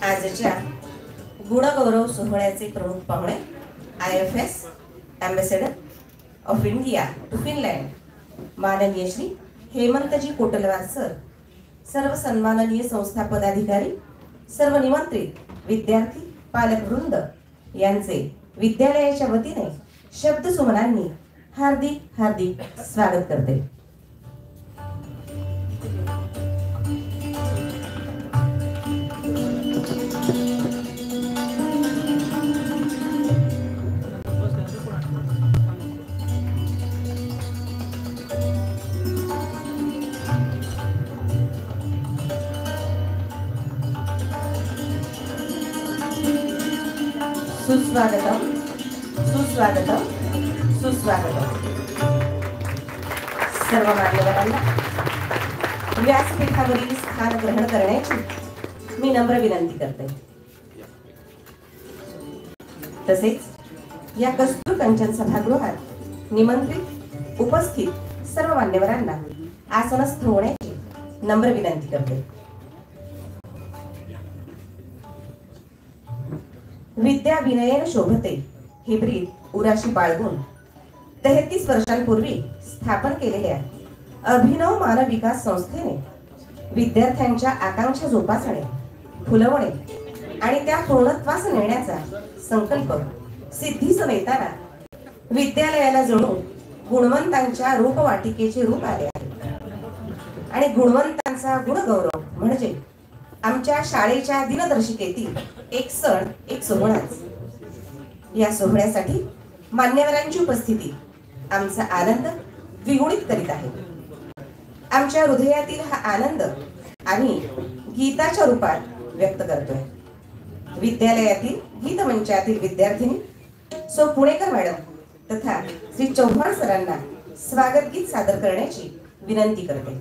आजच्या गुणगौरव सोहळ्याचे प्रमुख पाहुणे IFS ambassador of India to Finland माननीय श्री हेमंतजी कोटलवार सर, सर्व सन्माननीय संस्था पदाधिकारी, सर्व निमंत्रित विद्यार्थी पालक वृंद यांचे विद्यालयाच्या वतीने शब्द सुमनांनी हार्दिक हार्दिक स्वागत करते। सुस्वागतम सुस्वागतम सुस्वागतम। सर्व मान्यवरांना व्यासपीठावरील स्थान ग्रहण करण्याची मी नम्र विनंती करते। तसेच या कस्तूर कंचन सभागृहात निमंत्रित उपस्थित सर्व मान्यवरांना आसनस्थ होण्याची नम्र विनंती करते। विद्या विनयेन शोभते हे ब्रीद उराशी बाळगून 33 वर्षांपूर्वी स्थापन केलेल्या अभिनव मानव विकास संस्थेने विद्यार्थ्यांच्या आकांक्षा जोपासणे, फुलवणे आणि त्या पूर्णत्वास नेण्याचा संकल्प सिद्धीस नेताना विद्यालयाला जणू गुणवंतांच्या रूपवाटिकेचे रूप आले आहे आणि गुणवंतांचा गुणगौरव म्हणजे आमच्या शाळेच्या दिनदर्शिकेतील एक सण, एक सोहळाच। या सोहळ्यासाठी मान्यवरांची उपस्थिती आमचा आनंद द्विगुणित करीत आहे। आमच्या हृदयातील हा आनंद आम्ही गीताच्या रूपात व्यक्त करतोय। विद्यालयातील गीत मंचातील विद्यार्थिनी सो पुणेकर मॅडम तथा श्री चौहान सरांना स्वागत गीत सादर करण्याची विनंती करते।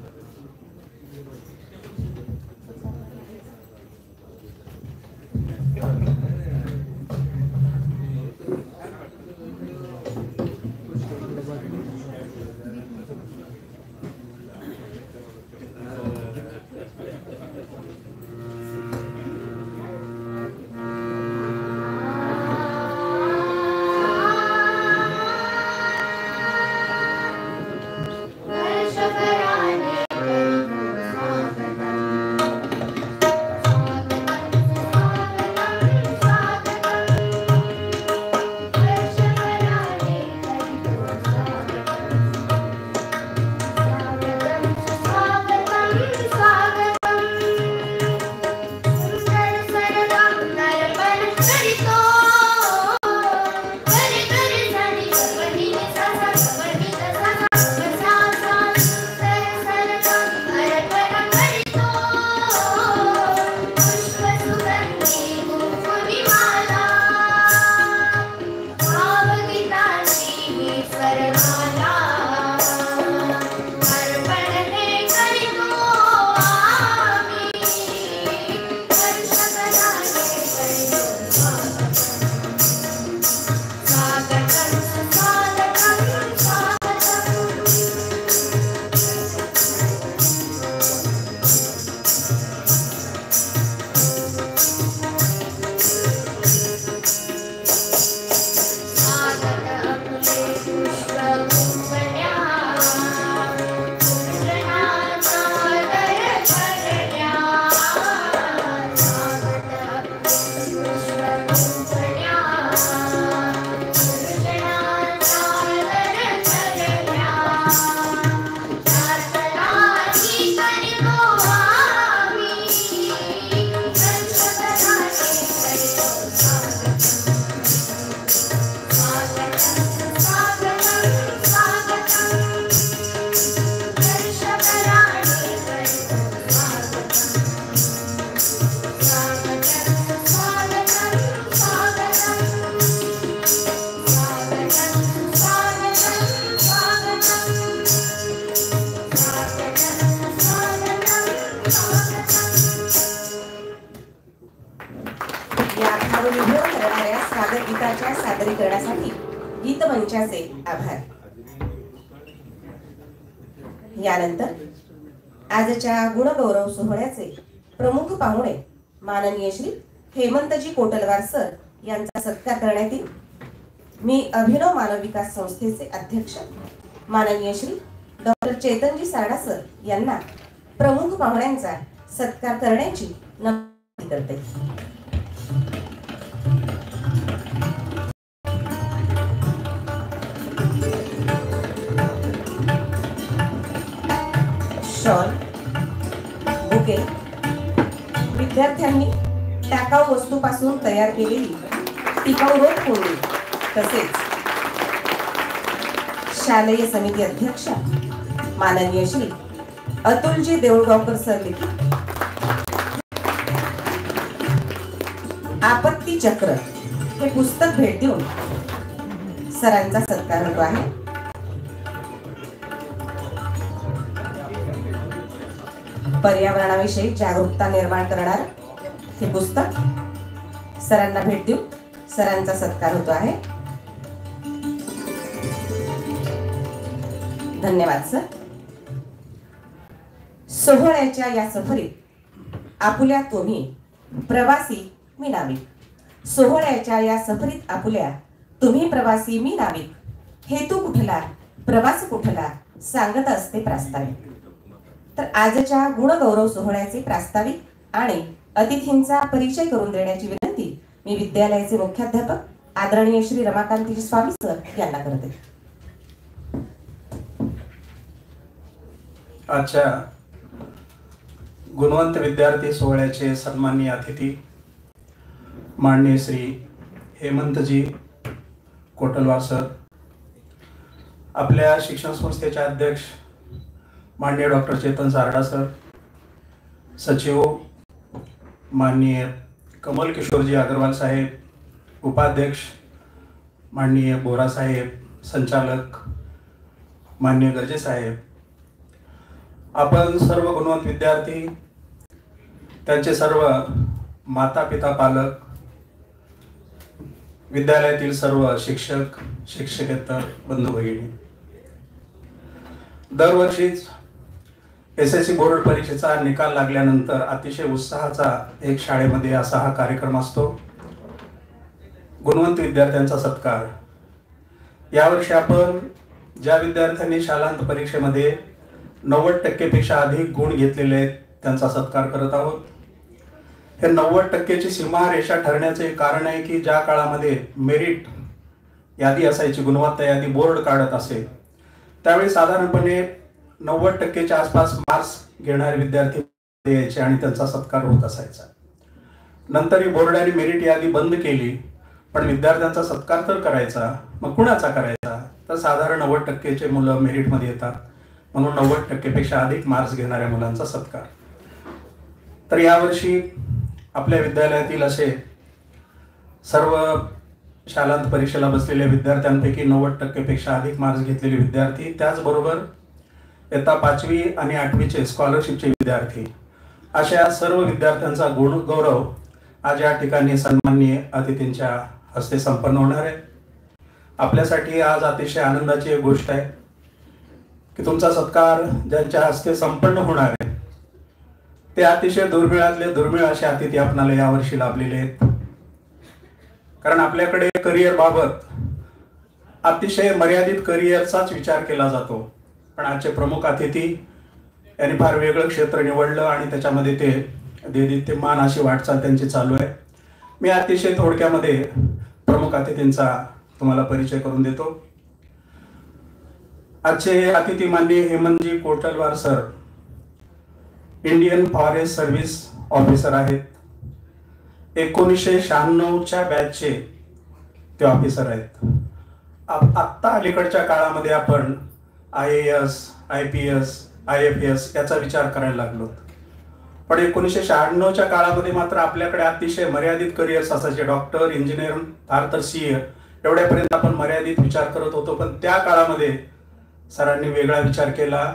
स्वागत गीताच्या सादरीकरणासाठी गीत मंचाचे आभार। यानंतर आजच्या गुणगौरव सोहळ्याचे प्रमुख पाहुणे माननीय श्री हेमंतजी कोटलवार सर यांचा सत्कार करण्यात येईल। मी अभिनव मानव विकास संस्थेचे अध्यक्ष माननीय श्री डॉक्टर चेतनजी सारडा सर यांना प्रमुख पाहुण्यांचा सत्कार करण्याची विनंती करते। शॉल, बुके विद्यार्थ्यांनी टाकाऊ वस्तूपासून तयार केलेली टिकाऊ रोप कोंडी तसेच शालेय समिती अध्यक्ष माननीय श्री अतुलजी देऊळगावकर सर लिखित आपत्ती चक्र हे पुस्तक भेट देऊन सरांचा सत्कार होतो आहे। पर्यावरणाविषयी जागरूकता निर्माण करणार हे पुस्तक सरांना भेट देऊन सरांचा सत्कार होतो आहे। धन्यवाद सर। सोहळ्याच्या या सफरीत आपुल्या तुम्ही प्रवासी मी नाविक। सोहळ्याच्या या सफरीत आपुल्या तुम्ही प्रवासी मी नाविक। हेतू कुठला प्रवास कुठला सांगत असते प्रास्ताविक। तर आजच्या गुणगौरव सोहळ्याचे प्रास्ताविक आणि अतिथींचा परिचय करून देण्याची विनंती मी विद्यालयाचे मुख्याध्यापक आदरणीय श्री रमाकांतजी स्वामी सर यांना करते। आजच्या गुणवंत विद्यार्थी सोहळ्याचे सन्माननीय अतिथी माननीय श्री हेमंतजी कोटलवार सर, आपल्या शिक्षण संस्थेचे अध्यक्ष माननीय डॉक्टर चेतन सारडा सर, सचिव माननीय कमल किशोरजी अग्रवाल साहेब, उपाध्यक्ष माननीय बोरा साहेब, संचालक माननीय गर्जे साहेब, आपण सर्व गुणवंत विद्यार्थी, त्यांचे सर्व माता पिता पालक, विद्यालयातील सर्व शिक्षक शिक्षकेतर बंधू भगिनी, दरवर्षीच SSC बोर्ड परीक्षेचा निकाल लागल्यानंतर अतिशय उत्साहाचा एक शाळेमध्ये असा हा कार्यक्रम असतो, गुणवंत विद्यार्थ्यांचा सत्कार। यावर्षी आपण ज्या विद्यार्थ्यांनी शालांत परीक्षेमध्ये 90% पेक्षा अधिक गुण घेतलेले आहेत त्यांचा सत्कार करत आहोत। हे 90%ची सीमारेषा ठरण्याचे कारण आहे की ज्या काळामध्ये मेरिट यादी असायची, गुणवत्ता यादी बोर्ड काढत असे, त्यावेळी साधारणपणे 90%च्या आसपास मार्क्स घेणारे विद्यार्थी यायचे आणि त्यांचा सत्कार होत असायचा। नंतर ही बोर्डाने मेरिट यादी बंद केली, पण विद्यार्थ्यांचा सत्कार तर करायचा, मग कुणाचा करायचा? तर साधारण 90%चे मुलं मेरिटमध्ये येतात, म्हणून 90% पेक्षा अधिक मार्क्स घेणाऱ्या मुलांचा सत्कार। तर यावर्षी आपल्या विद्यालयातील असे सर्व शालांत परीक्षेला बसलेल्या विद्यार्थ्यांपैकी 90% पेक्षा अधिक मार्क्स घेतलेले विद्यार्थी, त्याचबरोबर इयत्ता 5वी आणि 8वीचे स्कॉलरशिपचे विद्यार्थी, अशा सर्व विद्यार्थ्यांचा गुणगौरव आज या ठिकाणी सन्माननीय अतिथींच्या हस्ते संपन्न होणार आहे। आपल्यासाठी आज अतिशय आनंदाची एक गोष्ट आहे की तुमचा सत्कार ज्यांच्या हस्ते संपन्न होणार आहे ते अतिशय दुर्मिळातले दुर्मिळ असे अतिथी आपल्याला यावर्षी लाभलेले आहेत। कारण आपल्याकडे करिअर बाबत अतिशय मर्यादित करिअरचाच विचार केला जातो, पण आजचे प्रमुख अतिथी यांनी फार वेगळं क्षेत्र निवडलं आणि त्याच्यामध्ये ते देदीप्यमान अशी वाटचाल त्यांची चालू आहे। मी अतिशय थोडक्यामध्ये प्रमुख अतिथींचा तुम्हाला परिचय करून देतो। आजचे अतिथी माननीय Hemantji Kotalwar sir Indian Forest Service officer आहेत। 1996च्या बॅचचे ते ऑफिसर आहेत। आत्ता अलीकडच्या काळामध्ये आपण IAS, IPS, IFS याचा विचार करायला लागलो, पण 1996च्या काळामध्ये मात्र आपल्याकडे अतिशय मर्यादित करिअर्स असायचे। डॉक्टर, इंजिनियर, फार तर CA एवढ्यापर्यंत आपण मर्यादित विचार करत होतो, पण त्या काळामध्ये सरांनी वेगळा विचार केला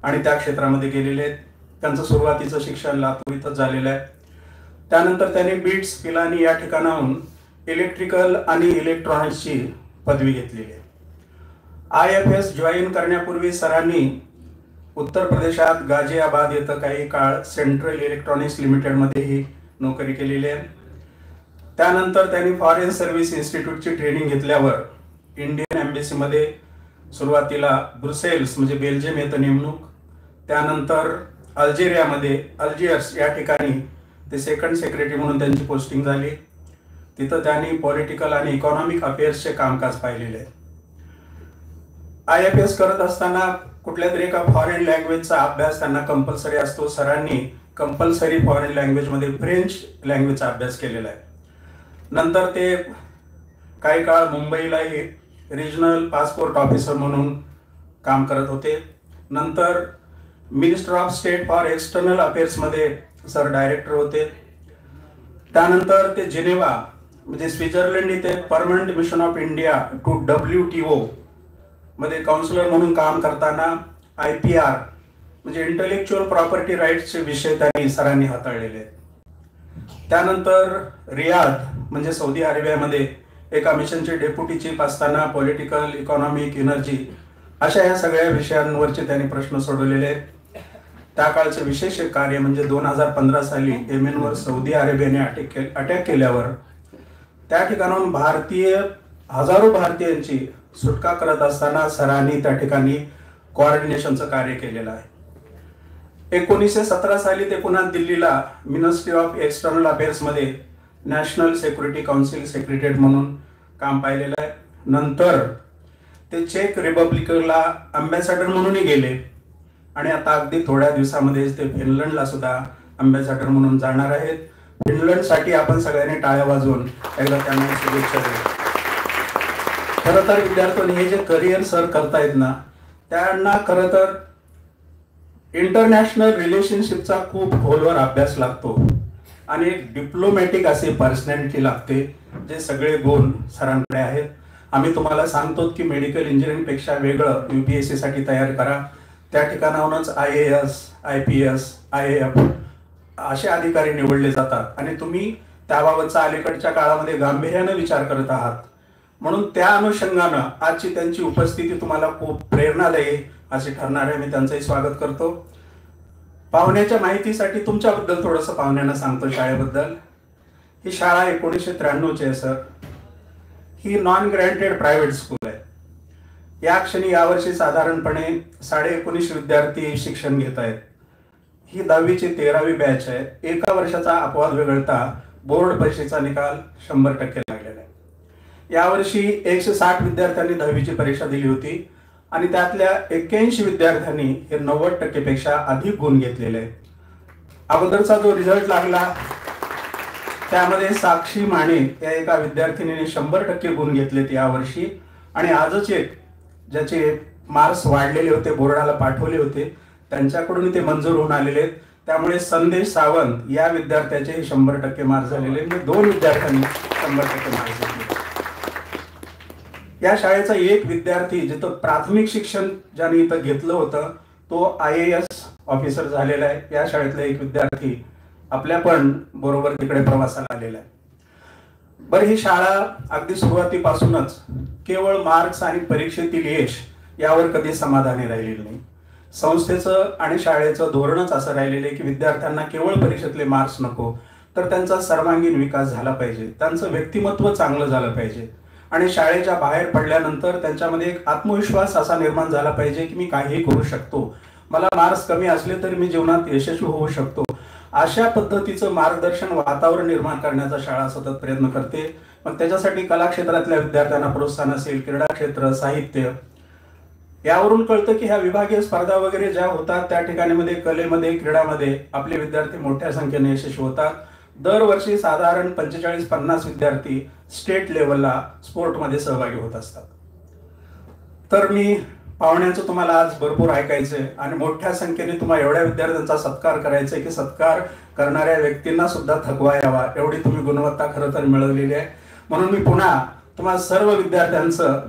आणि त्या क्षेत्रामध्ये गेलेले आहेत। त्यांचं सुरुवातीचं शिक्षण लातूर इथं झालेलं आहे। त्यानंतर त्यांनी बीट्स पिलानी या ठिकाणाहून इलेक्ट्रिकल आणि इलेक्ट्रॉनिक्सची पदवी घेतलेली आहे। IFS जॉईन करण्यापूर्वी सरांनी उत्तर प्रदेशात गाझियाबाद येथे काही काळ सेंट्रल इलेक्ट्रॉनिक्स लिमिटेडमध्ये ही नोकरी केलेली आहे। त्यानंतर त्यांनी फॉरेन सर्व्हिस इन्स्टिट्यूटची ट्रेनिंग घेतल्यावर इंडियन एम्बेसीमध्ये सुरुवातीला ब्रुसेल्स म्हणजे बेल्जियम येथे नेमणूक, त्यानंतर अल्जेरियामध्ये अल्जियर्स या ठिकाणी ते सेकंड सेक्रेटरी म्हणून त्यांची पोस्टिंग झाली. तिथं त्यांनी पॉलिटिकल आणि इकॉनॉमिक अफेअर्सचे कामकाज पाहिलेले आहे. IFS करत असताना कुठल्या तरी एका फॉरेन लँग्वेजचा अभ्यास त्यांना कंपल्सरी असतो. सरांनी कंपल्सरी फॉरेन लँग्वेजमध्ये फ्रेंच लँग्वेजचा अभ्यास केलेला आहे. नंतर ते काही काळ मुंबईलाही रिजनल पासपोर्ट ऑफिसर म्हणून काम करत होते. नंतर minister of state for external अफेअर्समध्ये सर डायरेक्टर होते. त्यानंतर ते जिनेवा म्हणजे स्वित्झर्लंड इथे permanent mission of India to WTO मध्ये काउन्सिलर म्हणून काम करताना IPR म्हणजे इंटेलेक्च्युअल प्रॉपर्टी राईट्सचे विषय त्यांनी सरांनी हाताळलेले. त्यानंतर रियाद म्हणजे सौदी अरेबियामध्ये एका मिशनचे डेप्युटी चीफ असताना पॉलिटिकल, इकॉनॉमिक, एनर्जी अशा या सगळ्या विषयांवरचे त्यांनी प्रश्न सोडवलेले आहेत. त्या काळचं विशेष कार्य म्हणजे 2015 साली येमेनवर सौदी अरेबियाने अटॅक केल्यावर त्या ठिकाणाहून हजारो भारतीयांची सुटका करत असताना सरांनी त्या ठिकाणी कोऑर्डिनेशनचं कार्य केलेलं आहे. 1917 साली ते पुन्हा दिल्लीला मिनिस्ट्री ऑफ एक्सटर्नल अफेअर्स मध्ये नॅशनल सिक्युरिटी काउन्सिल सेक्रेटरी म्हणून काम पाहिलेलं आहे. नंतर ते चेक रिपब्लिकला अम्बॅसॅडर म्हणूनही गेले आणि आता अगदी थोड्या दिवसामध्ये ते फिनलंडला सुद्धा अम्बॅसॅडर म्हणून जाणार आहेत. फिनलंडसाठी आपण सगळ्यांनी टाळ्या वाजवून एकदा त्यांना शुभेच्छा देऊ. खरं तर विद्यार्थ्यांनी हे जे करिअर सर करतायत ना, त्यांना खरं तर इंटरनॅशनल रिलेशनशिपचा खूप खोलवर अभ्यास लागतो आणि एक डिप्लोमॅटिक अशी पर्सनॅलिटी लागते, जे सगळे गुण सरांकडे आहेत. आम्ही तुम्हाला सांगतो की मेडिकल इंजिनिअरिंग पेक्षा वेगळं UPSC साठी तयार करा. त्या ठिकाणाहूनच IAS, IPS, IAF असे अधिकारी निवडले जातात आणि तुम्ही त्याबाबतचा अलीकडच्या काळामध्ये गांभीर्याने विचार करत आहात. म्हणून त्या अनुषंगानं आजची त्यांची उपस्थिती तुम्हाला खूप प्रेरणादायी अशी ठरणार आहे. मी त्यांचंही स्वागत करतो. पाहुण्याच्या माहितीसाठी तुमच्याबद्दल थोडंसं पाहुण्यांना सांगतो शाळेबद्दल. ही शाळा 1993ची आहे सर. ही नॉन ग्रँटेड प्रायव्हेट स्कूल आहे. या क्षणी यावर्षी साधारणपणे 19.5 विद्यार्थी शिक्षण घेत आहेत. ही 10वीची 13वी बॅच आहे. एका वर्षाचा अपवाद वगळता बोर्ड परीक्षेचा निकाल 100% लागलेला आहे. यावर्षी 160 विद्यार्थ्यांनी 10वीची परीक्षा दिली होती आणि त्यातल्या 81 विद्यार्थ्यांनी हे 90% पेक्षा अधिक गुण घेतलेले आहेत. अगोदरचा जो रिझल्ट लागला त्यामध्ये साक्षी माने या एका विद्यार्थिनीने 100% गुण घेतलेत यावर्षी आणि आजच एक ज्याचे मार्क्स वाढलेले होते, बोर्डाला पाठवले होते, त्यांच्याकडून ते मंजूर होऊन आलेले आहेत. त्यामुळे संदेश सावंत या विद्यार्थ्याचे 100% मार्क्स झालेले म्हणजे 2 विद्यार्थ्यांनी 100% मार्क्स घेतले. या शाळेचा एक विद्यार्थी जिथं प्राथमिक शिक्षण ज्याने इथं घेतलं होतं तो IAS ऑफिसर झालेला आहे. या शाळेतला एक विद्यार्थी आपल्या पण बरोबर तिकडे प्रवासाला आलेला आहे. बरं, ही शाळा अगदी सुरुवातीपासूनच केवळ मार्क्स आणि परीक्षेतील यश यावर कधी समाधानी राहिलेली नाही. संस्थेचं आणि शाळेचं धोरणच असं राहिलेलं आहे की विद्यार्थ्यांना केवळ परीक्षेतले मार्क्स नको, तर त्यांचा सर्वांगीण विकास झाला पाहिजे, त्यांचं व्यक्तिमत्व चांगलं झालं पाहिजे आणि शाळेच्या बाहेर पडल्यानंतर त्यांच्यामध्ये एक आत्मविश्वास असा निर्माण झाला पाहिजे की मी काहीही करू शकतो, मला मार्क्स कमी असले तरी मी जीवनात यशस्वी होऊ शकतो. अशा पद्धतीचं मार्गदर्शन वातावरण निर्माण करण्याचा शाळा सतत प्रयत्न करते. मग त्याच्यासाठी कला क्षेत्रातल्या विद्यार्थ्यांना प्रोत्साहन असेल, क्रीडा क्षेत्र, साहित्य, यावरून कळतं की ह्या विभागीय स्पर्धा वगैरे ज्या होतात त्या ठिकाणी कलेमध्ये, क्रीडामध्ये आपले विद्यार्थी मोठ्या संख्येने यशस्वी होतात. दरवर्षी साधारण 45-50 विद्यार्थी स्टेट लेवलला स्पोर्टमध्ये सहभागी होत असतात. तर मी पाहुण्यांचं तुम्हाला आज भरपूर ऐकायचंय आणि मोठ्या संख्येने तुम्हाला एवढ्या विद्यार्थ्यांचा सत्कार करायचा आहे की सत्कार करणाऱ्या व्यक्तींना सुद्धा थकवा यावा, एवढी तुम्ही गुणवत्ता खरं तर मिळवलेली आहे. म्हणून मी पुन्हा तुम्हाला सर्व विद्यार्थ्यांचं,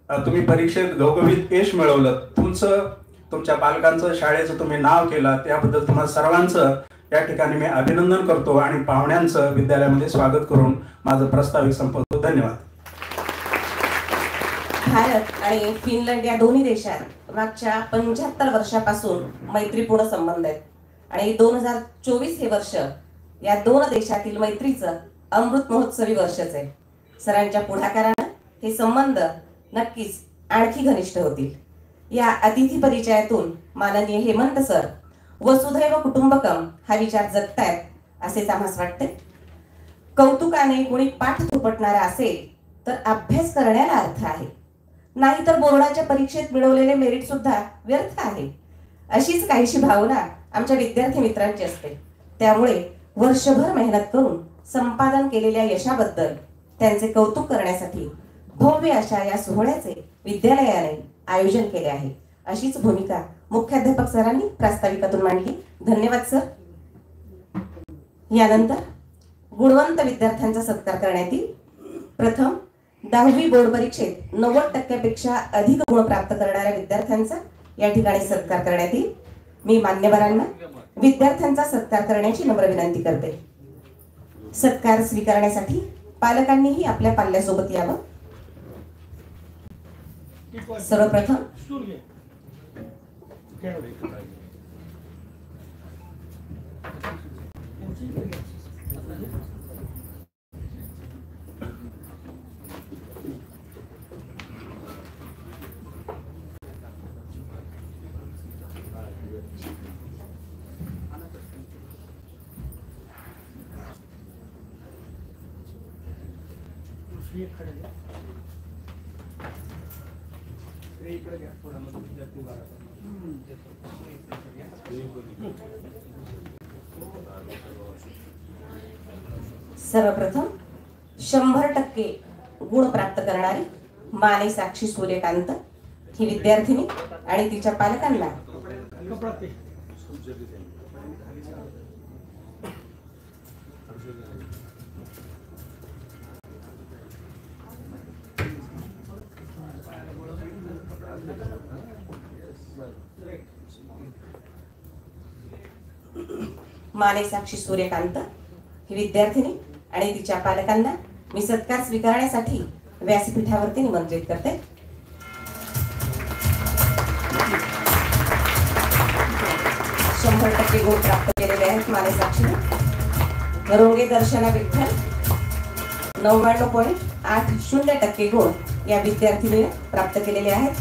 तुम्ही परीक्षेत घवघवीत यश मिळवलं, तुमच्या पालकांचं, शाळेचं तुम्ही नाव केलं, त्याबद्दल तुम्हाला सर्वांचं या ठिकाणी मी अभिनंदन करतो आणि पाहुण्यांचं विद्यालयामध्ये स्वागत करून माझं प्रस्तावित संपवतो. धन्यवाद. भारत आणि फिनलंड या दोन्ही देशात मागच्या 75 वर्षापासून मैत्रीपूर्ण संबंध आहेत आणि 2024 हे वर्ष या दोन देशातील मैत्रीचं अमृत महोत्सवी वर्षच आहे. सरांच्या पुढाकारानं हे संबंध नक्कीच आणखी घनिष्ठ होतील. या अतिथी परिचयातून माननीय हेमंत सर वसुधैव कुटुंबकम हा विचार जगतायत असेच आम्हास वाटते. कौतुकाने कोणी पाठ थोपटणारा असेल तर अभ्यास करण्याला अर्थ आहे, नाहीतर बोर्डाच्या परीक्षेत मिळवलेले मेरिट सुद्धा व्यर्थ आहे. अशीच काहीशी भावना आमच्या विद्यार्थी मित्रांची असते. त्यामुळे वर्षभर मेहनत करून संपादन केलेल्या यशाबद्दल त्यांचे कौतुक करण्यासाठी भव्य अशा या सोहळ्याचे विद्यालयाने आयोजन केले आहे. अशीच भूमिका मुख्याध्यापक सरांनी प्रास्ताविकातून मांडली. धन्यवाद सर. यानंतर गुणवंत विद्यार्थ्यांचा सत्कार करण्यात येईल. प्रथम 10वी बोर्ड परीक्षेत 90% अधिक गुण प्राप्त करणाऱ्या विद्यार्थ्यांचा या ठिकाणी सत्कार करण्यात येईल. मी मान्यवरांना विद्यार्थ्यांचा सत्कार करण्याची नम्र विनंती करते. सत्कार स्वीकारण्यासाठी पालकांनीही आपल्या पाल्यासोबत यावं. सर्वप्रथम सर्वप्रथम 100% गुण प्राप्त करणारी माने साक्षी सूर्यकांत ही विद्यार्थिनी आणि तिच्या पालकांना माने साक्षी सूर्यकांत ही विद्यार्थिनी आणि तिच्या पालकांना मी सत्कार स्वीकारण्यासाठी व्यासपीठावरती निमंत्रित करते. शंभर टक्के गुण प्राप्त केलेले आहेत माने साक्षीने. रोंगे दर्शना विठ्ठल 99.80% गुण या विद्यार्थिनीने प्राप्त केलेले आहेत.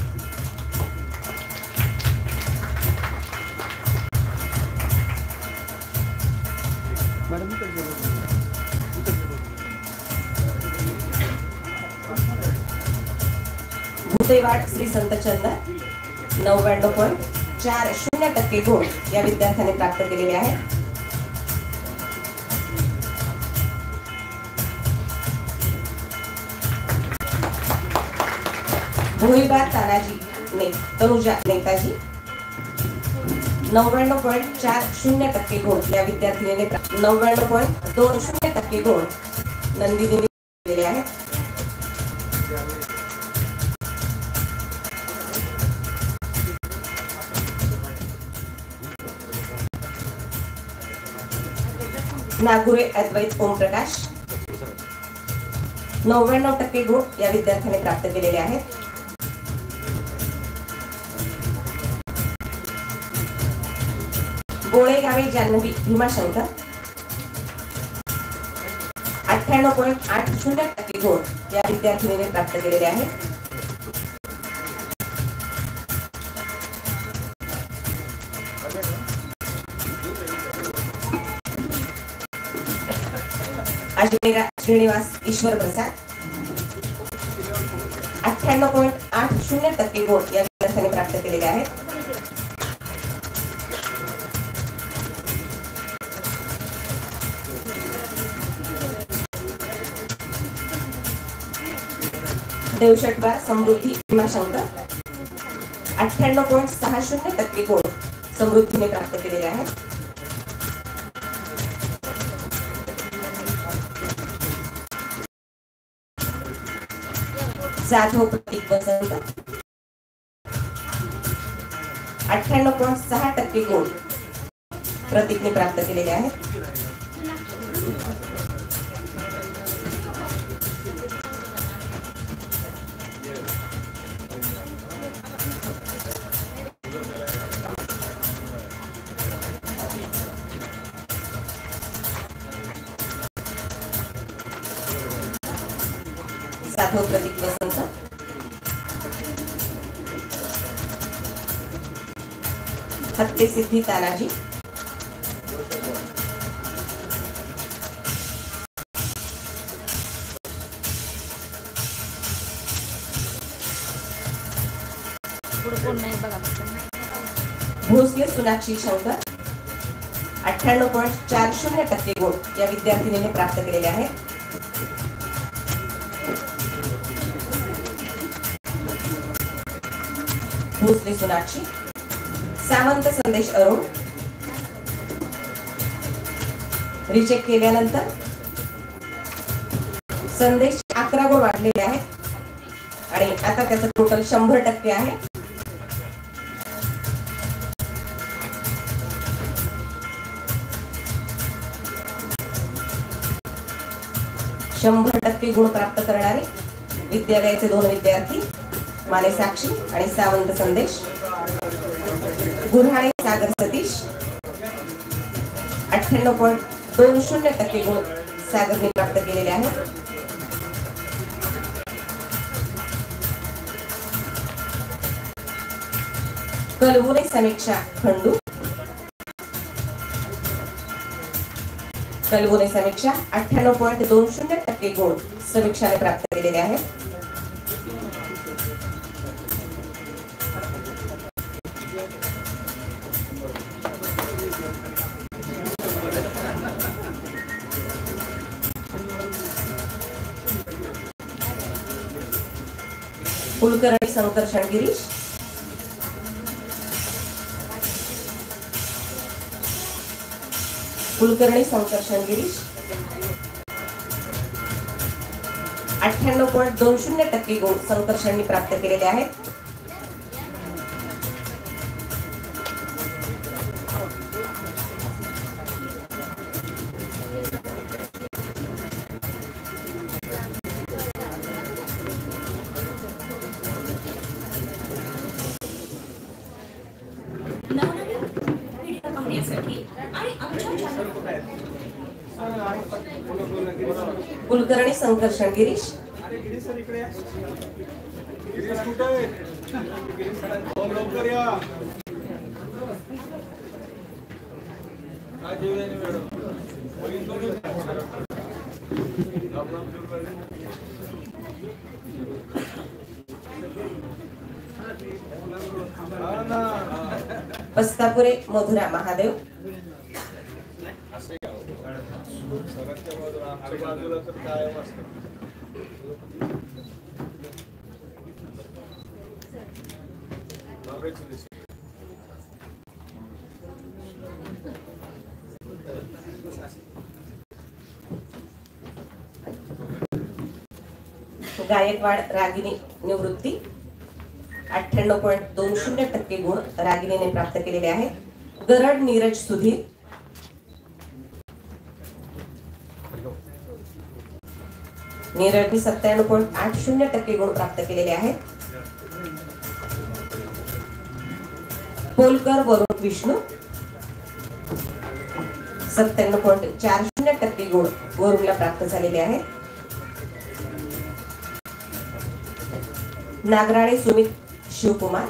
भूतेवाड श्री संत चंदन 99.40% गुण या विद्यार्थ्याने प्राप्त केलेले आहेत. भोईबा तानाजी तनुजा नेताजी 99.40% गुण या विद्यार्थिनीने 99.20% गुण नंदिनीने दिलेले आहेत. नागुरे अद्वैत ओमप्रकाश 99% गुण या विद्यार्थ्याने प्राप्त केलेले आहेत. गोळेगावे जान्हवी भीमाशंकर 98.80% गुण या विद्यार्थिनीने प्राप्त केलेले आहेत. अजमेरा श्रीनिवास ईश्वर प्रसाद 98.80% गुण या विद्यार्थ्याने प्राप्त केलेले आहेत. देवशटवार समृद्धी भीमाशंकर 98.60% गुण समृद्धीने प्राप्त केलेले आहेत. जाधव प्रतीक वसंत 98.6% गुण प्रतीकने प्राप्त केलेले आहेत. साधव प्रतीक वसंत, हत्ते सिद्धी तानाजी, भोसले सोनाक्षी शंकर 98.40% गुण या विद्यार्थिनीने प्राप्त केलेले आहेत. भोसले सोनाक्षी. सावंत संदेश अरुण रिचेक केल्यानंतर संदेश 11 गुण वाढलेले आहेत आणि आता त्याचं टोटल 100% आहे. शंभर टक्के गुण प्राप्त करणारे विद्यालयाचे 2 विद्यार्थी माने साक्षी आणि सावंत संदेश. गुऱ्हाणे सागर सतीश 98.20% गुण सागरने प्राप्त केलेले आहेत. कलवुरे समीक्षा खंडू. कलवुरे समीक्षा 98.20% गुण समीक्षाने प्राप्त केलेले आहेत. कुलकर्णी संकर्षण गिरीश. कुलकर्णी संकर्षण गिरीश 98.20% गुण संकर्षणनी प्राप्त केलेले आहेत. कुलकर्णी संकर्षण गिरीश. पस्तापुरे मधुरा महादेव. गायकवाड रागिनी निवृत्ती 98.20% गुण रागिनीने प्राप्त केलेले आहेत. गरड नीरज सुधीर. नीरजने 97.80% गुण प्राप्त केलेले आहेत. पोलकर वरुण विष्णू 97.40% गुण वरुणला प्राप्त झालेले आहेत. नागराळे सुमित शिवकुमार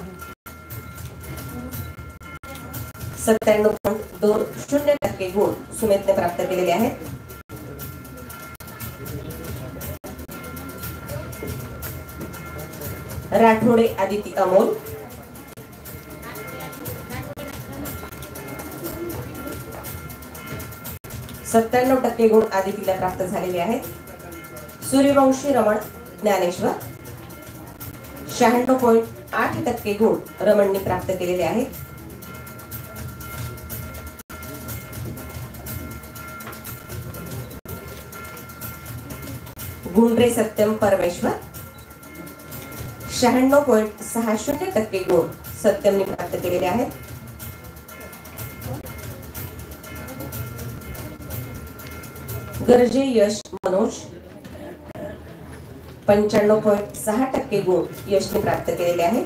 97.20% गुण सुमितने प्राप्त केलेले आहेत. राठोडे आदिती अमोल 97% गुण आदितीला प्राप्त झालेले आहेत. सूर्यवंशी रमण ज्ञानेश्वर 96.8% गुण रमणने प्राप्त केलेले आहेत. गुंडरे सत्यम परमेश्वर 96.60% गुण सत्यमने प्राप्त केलेले आहेत. गरजे यश मनोज 95.6% गुण यशने प्राप्त केलेले आहेत.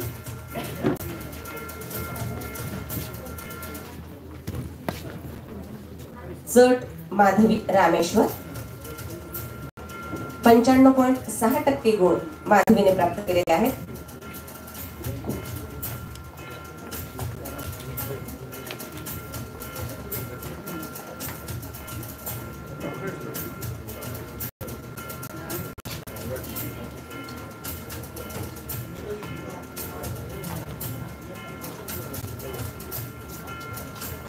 चट माधवी रामेश्वर 95.6% गुण माधवीने प्राप्त केलेले आहेत.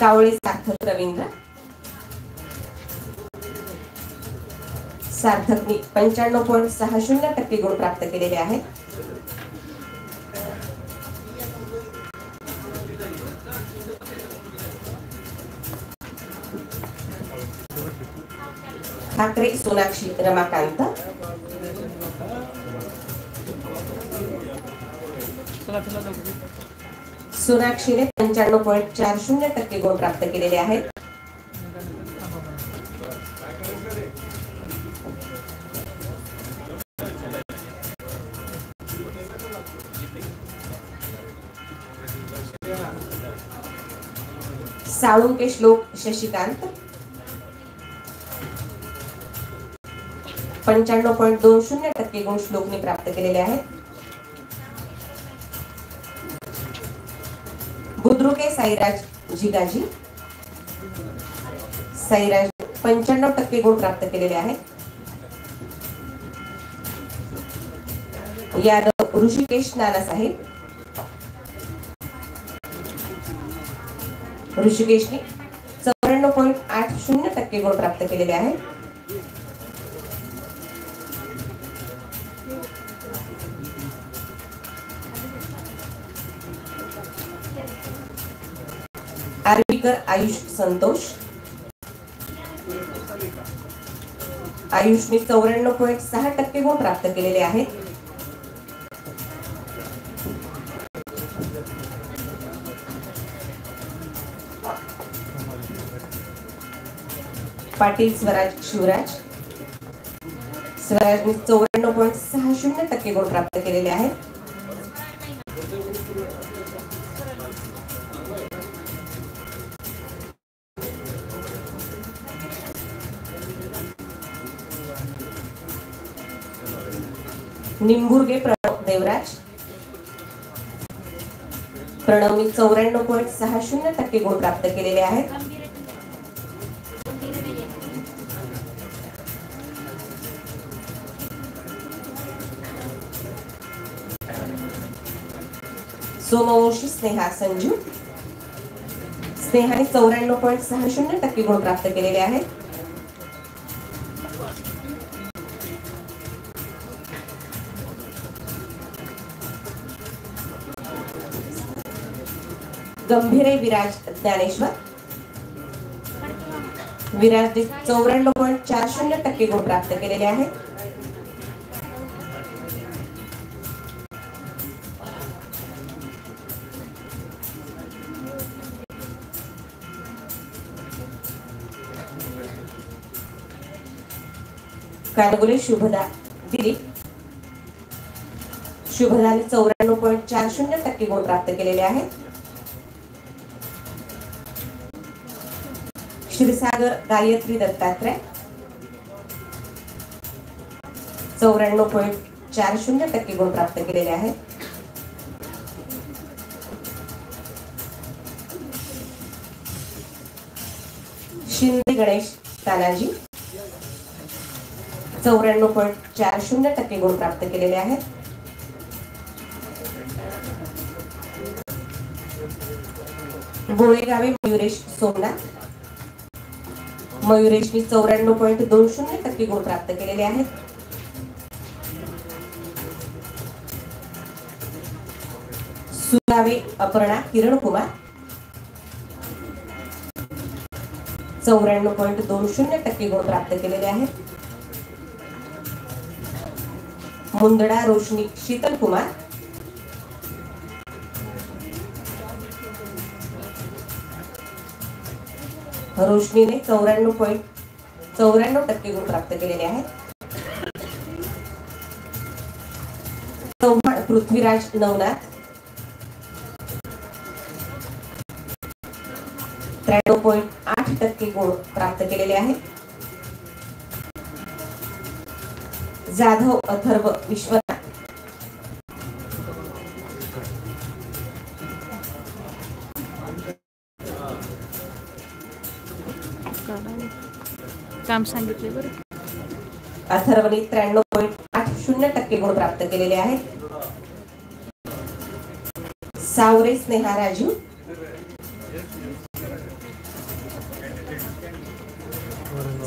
कावळे सार्थक रवींद्र, सार्थकनी 95.60% गुण प्राप्त केलेले आहेत. ठाकरे सोनाक्षी रमाकांत, सोनाक्षीने 95.40% गुण प्राप्त केलेले आहेत. साळुंके श्लोक शशिकांत 95.20% गुण श्लोकने प्राप्त केलेले आहेत. बुद्रुके साईराज जिगाजी, साईराज 95% गुण प्राप्त केलेले आहेत. यादव ऋषिकेश नानासाहेब, ऋषिकेशने 94.80% गुण प्राप्त केलेले आहेत. आर्वीकर आयुष संतोष, आयुषने 94.6% गुण प्राप्त केलेले आहेत. पाटील स्वराज शिवराज, स्वराजने 94.60% गुण प्राप्त केलेले आहेत. निंबुर्गे प्रणव देवराज, प्रणवनी 94.60% गुण प्राप्त केलेले आहेत. सोमवंशी स्नेहा संजू, स्नेहाने 94.60% गुण प्राप्त केलेले आहेत. गंभीरे विराज ज्ञानेश्वर, विराजने 94.40% गुण प्राप्त केलेले आहेत. कानगुले शुभदा दिलीप, शुभदाने 94.40% गुण प्राप्त केलेले आहेत. क्षीरसागर गायत्री दत्तात्रय 94.40% गुण प्राप्त केलेले आहेत. शिंदे गणेश तानाजी 94.40% गुण प्राप्त केलेले आहेत. बोळेगावे मयुरेश सोमनाथ, मयुरेशनी 94.20% गुण प्राप्त केलेले आहेत. सुगावे अपर्णा किरण कुमार 94.20% गुण प्राप्त केलेले आहेत. मुंदडा रोशनी शीतल कुमार, रोशनीने 94.94% गुण प्राप्त केलेले आहेत. चव्हाण पृथ्वीराज नवनाथ 93.8% गुण प्राप्त केलेले आहेत. जाधव अथर्व विश्वनाथ, काम सांगितले बरं. अथर्वने 93.80% गुण प्राप्त केलेले आहेत. सावरे स्नेहा राजू,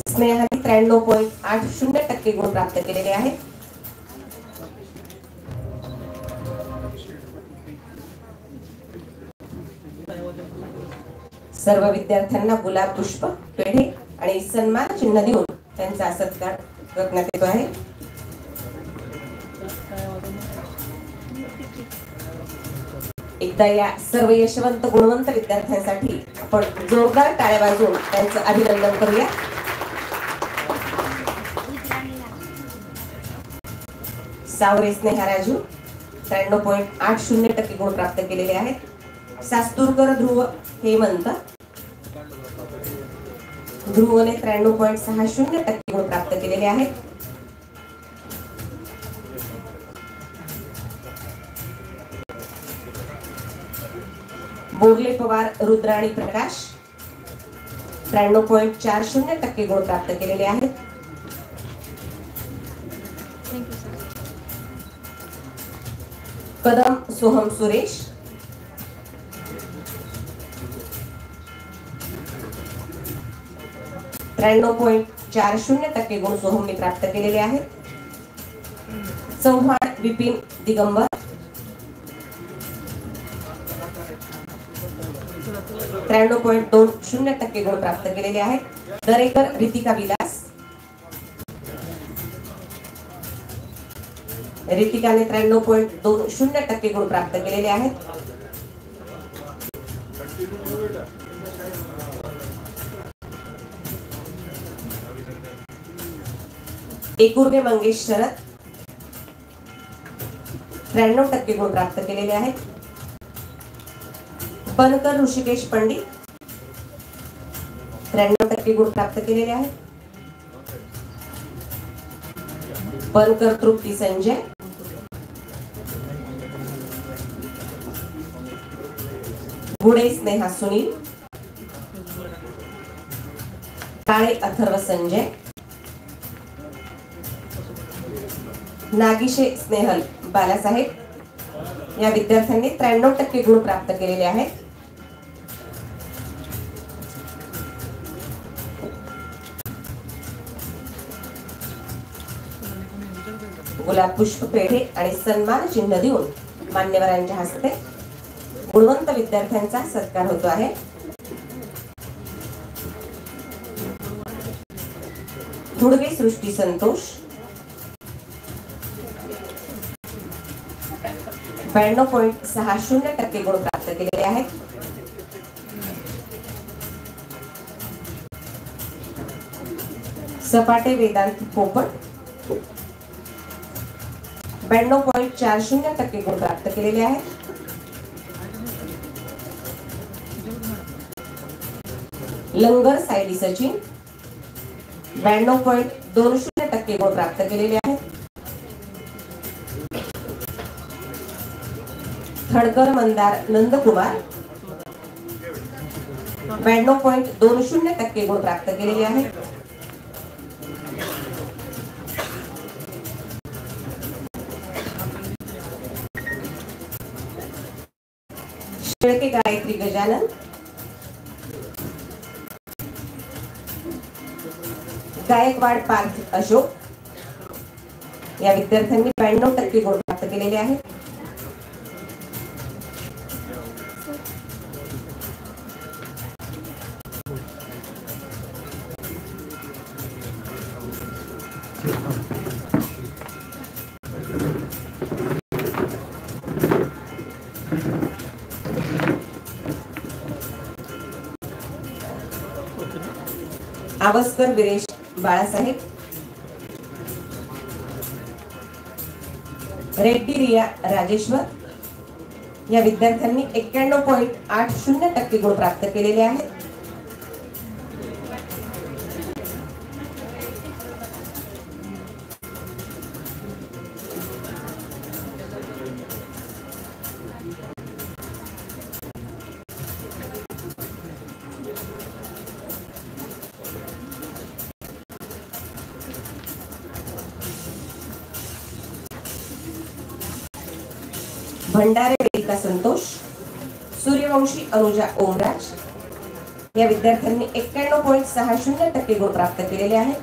स्नेहाने 93.80% गुण प्राप्त केलेले आहेत. सर्व विद्यार्थ्यांना गुलाब पुष्प पेढे आणि सन्मान चिन्ह देऊन त्यांचा सत्कार करण्यात येतो आहे. एकदा या सर्व यशवंत गुणवंत विद्यार्थ्यांसाठी आपण जोरदार टाळ्या वाजवून त्यांचं अभिनंदन करूया. सावरे स्नेहा राजू 93.80% गुण प्राप्त केलेले आहेत. सास्तुरकर ध्रुव हेमंत, ध्रुवने 93.60% गुण प्राप्त केलेले आहेत. बोरले पवार रुद्राणी प्रकाश 93.40% गुण प्राप्त केलेले आहेत. कदम सोहम सुरेश 93.40% गुण सोहमने प्राप्त केलेले आहेत. चव्हाण विपिन दिगंबर 93.20% गुण प्राप्त केलेले आहेत. दरेकर रितिका विलास, रितिकाने 93.20% गुण प्राप्त केलेले आहेत. एकुर्वे मंगेश शरद 93% गुण प्राप्त केलेले आहेत. बनकर ऋषिकेश पंडित 93% गुण प्राप्त केलेले आहेत. बनकर तृप्ती संजय, गुडे स्नेहा सुनील, काळे अथर्व संजय, नागिशे स्नेहल बालासाहेब या विद्यार्थ्यांनी 93% गुण प्राप्त केलेले आहेत. गुलाब पुष्प पेढे आणि सन्मान चिन्ह देऊन मान्यवरांच्या हस्ते गुणवंत विद्यार्थ्यांचा सत्कार होतो आहे. धुडगे सृष्टी संतोष 92.60% गुण प्राप्त केलेले आहेत. सपाटे वेदांत पोपट 92.40% गुण प्राप्त केलेले आहेत. लंगर सायली सचिन 92.20% गुण प्राप्त केलेले आहेत. थडकर मंदार नंदकुमार 92.20% गुण प्राप्त केलेले आहेत. शेळके गायत्री गजानन गायकवाड पार्थ अशोक या विद्यार्थ्यांनी 92% गुण प्राप्त केलेले आहेत. आवस्कर विरेश बाळासाहेब, रेड्डी रिया राजेश्वर या विद्यार्थ्यांनी 91.80% गुण प्राप्त केलेले आहेत. भंडारे वेदिका संतोष, सूर्यवंशी अनुजा ओमराज या विद्यार्थ्यांनी 91.60% गुण प्राप्त केलेले आहेत.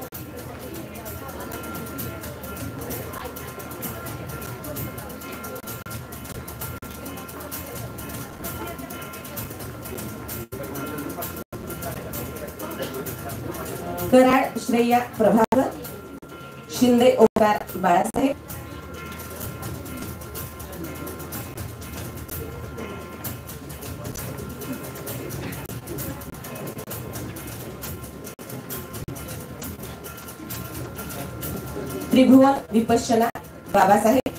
कराड श्रेया प्रभाकर, शिंदे ओंकार बाळासाहेब, त्रिभुवन विपश्यना बाबासाहेब,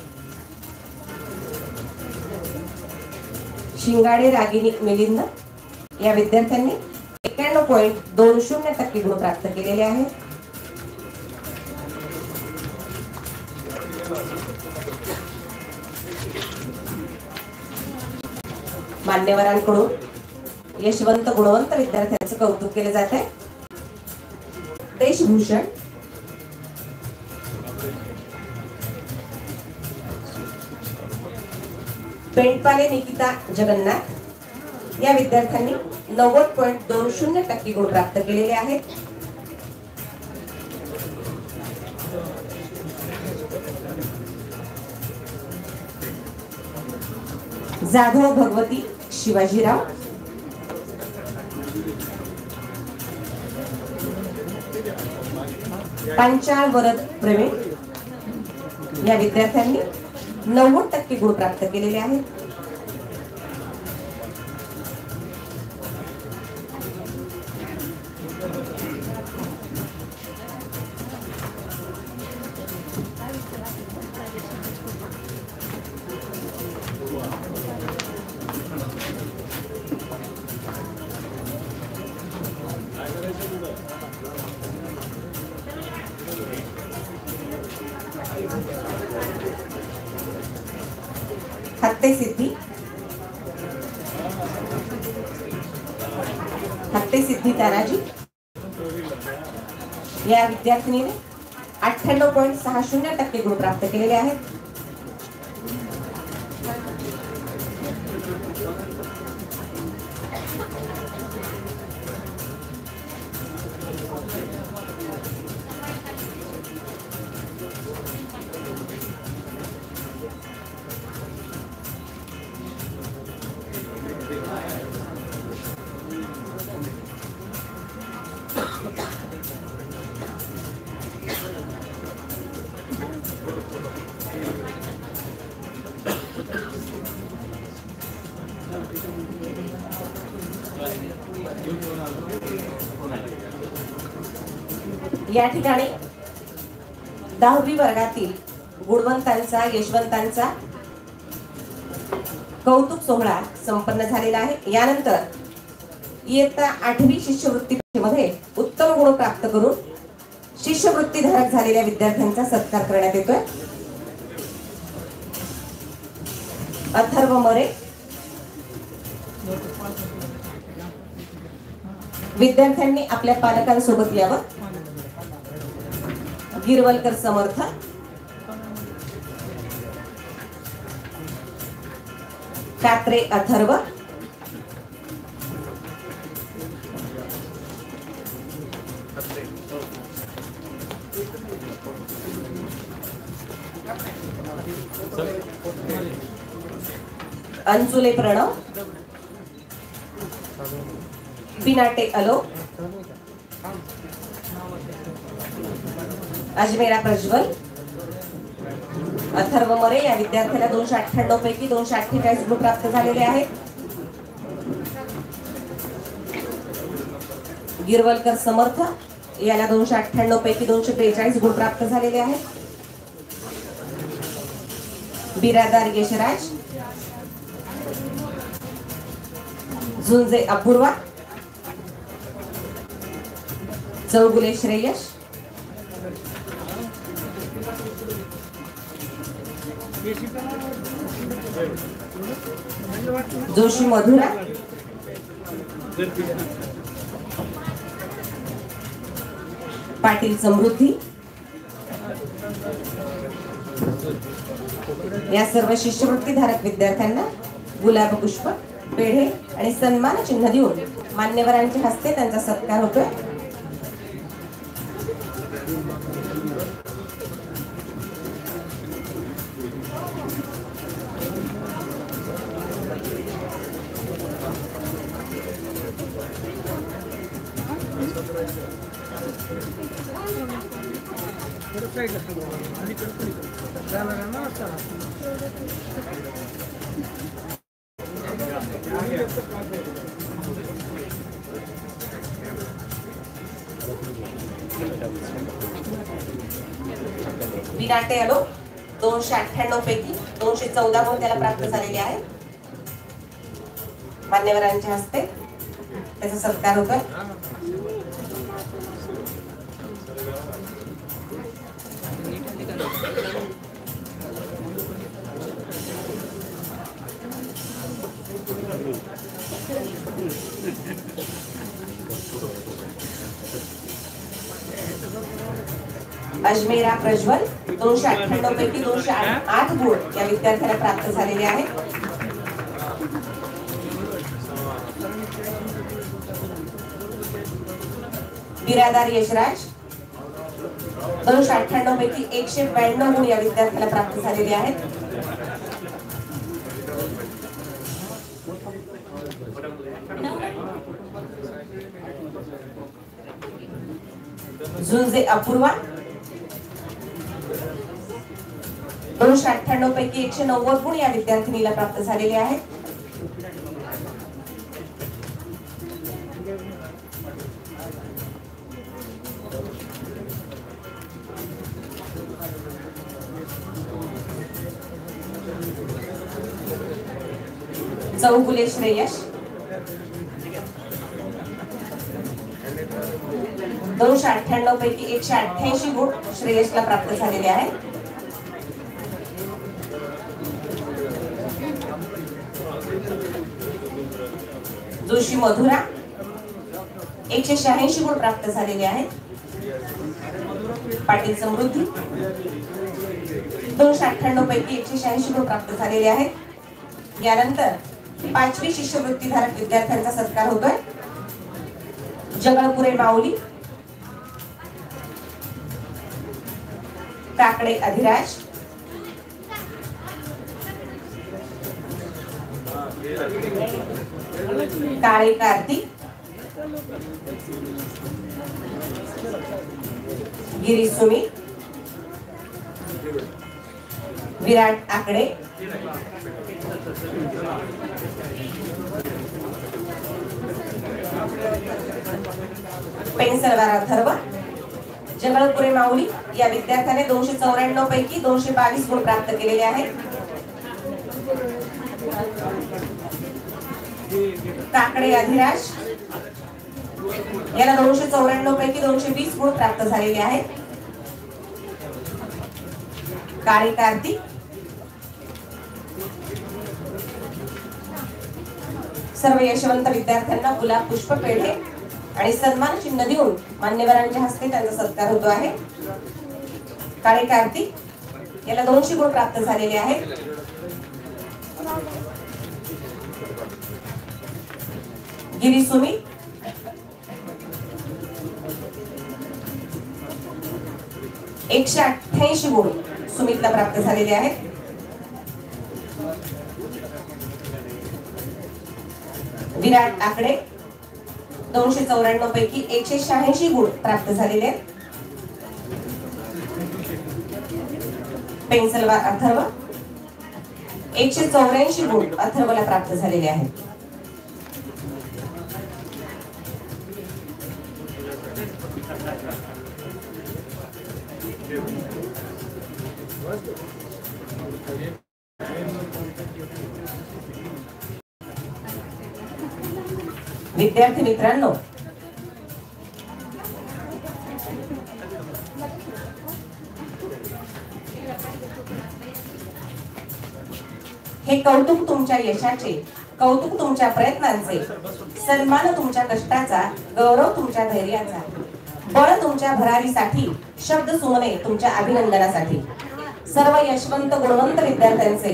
शिंगाडे रागिनी मिलिंद या विद्यार्थ्यांनी 91.20% गुण प्राप्त केलेले आहेत. मान्यवरांकडून यशवंत गुणवंत विद्यार्थ्यांचं कौतुक केले जात आहे. देशभूषण, पेंटपाले निकिता जगन्नाथ या विद्यार्थ्यांनी 90.20% गुण प्राप्त केलेले आहेत. जाधव भगवती शिवाजीराव, पांचाळ वरद प्रवीण या विद्यार्थ्यांनी 90% गुण प्राप्त केलेले आहेत. हत्ते सिद्धी तानाजी या विद्यार्थिनीने 98.60% गुण प्राप्त केलेले आहेत. या ठिकाणी 10वी वर्गातील गुणवंतांचा यशवंतांचा कौतुक सोहळा संपन्न झालेला आहे. यानंतर इयत्ता 8वी शिष्यवृत्ती परीक्षेमध्ये उत्तम गुण प्राप्त करून शिष्यवृत्तीधारक झालेल्या विद्यार्थ्यांचा सत्कार करण्यात येतोय. अथर्व मरे, विद्यार्थ्यांनी आपल्या पालकांसोबत यावं. गिरवलकर समर्थ, कात्रे अथर्व, अंजुले प्रणव, बिनाटे अलो, अजमेरा प्रज्वल, अथर्व मरे या विद्यार्थ्याला 298 पैकी 248 गुण प्राप्त झालेले आहेत. गिरवलकर समर्थ याला 298 पैकी 243 गुण प्राप्त झालेले आहेत. बिरादार यशराज, झुंजे अपूर्वा, चौगुले श्रेयश, जोशी मधुरा, पाटील समृद्धी, या सर्व शिष्यवृत्तीधारक विद्यार्थ्यांना गुलाब पुष्प, पेढे आणि सन्मान चिन्ह देऊन मान्यवरांच्या हस्ते त्यांचा सत्कार होतोय। विनाटे आलो 298 पैकी 214 गुण त्याला प्राप्त झालेले आहेत। मान्यवरांच्या हस्ते त्याचा सत्कार होतोय। अजमेरा प्रज्वल 298 पैकी 208 गुण या विद्यार्थ्याला प्राप्त झालेले आहेत। बिरादार यशराज 298 पैकी 192 गुण या विद्यार्थ्याला प्राप्त झालेले आहेत। झुंजे अपूर्वा 298 पैकी 190 गुण या विद्यार्थिनीला प्राप्त झालेले आहेत। चौगुले श्रेयश 298 पैकी 188 गुण श्रेयसला प्राप्त झालेले आहेत। जोशी मधुरा 186 गुण प्राप्त झालेले आहेत। पाटील समृद्धी 298 पैकी 186 गुण प्राप्त झालेले आहेत। यानंतर 5वी शिष्यवृत्तीधारक विद्यार्थ्यांचा सत्कार होतोय। जगळपुरे माऊली, काकडे अधिराज, काळे कार्तिक, गिरी सुमित, विराट आकडे, पेन्सलवार अथर्व, जगळपुरे माऊली या विद्यार्थ्याने 294 पैकी 222 गुण प्राप्त केलेले आहेत। काकडे अधिराज याला 294 पैकी 220 गुण प्राप्त झालेले आहेत। काळे कार्तिक, सर्व यशवंत विद्यार्थ्यांना गुलाब पुष्प, पेढे आणि सन्मान चिन्ह देऊन मान्यवरांच्या हस्ते त्यांचा सत्कार होतो आहे। काळे कार्तिक याला 200 गुण प्राप्त झालेले आहेत। गिरी सुमित, एकशे 188 गुण सुमितला प्राप्त झालेले आहेत। विराट आकडे 294 पैकी 186 गुण प्राप्त झालेले आहेत। पेन्सलवार अथर्व 184 गुण अथर्वला प्राप्त झालेले आहेत। विद्यार्थी मित्रांनो, हे कौतुक तुमच्या यशाचे, कौतुक तुमच्या प्रयत्नांचे, सन्मान तुमच्या कष्टाचा, गौरव तुमच्या धैर्याचा, बळ तुमच्या भरारीसाठी, शब्द सुमने तुमच्या अभिनंदनासाठी। सर्व यशवंत गुणवंत विद्यार्थ्यांचे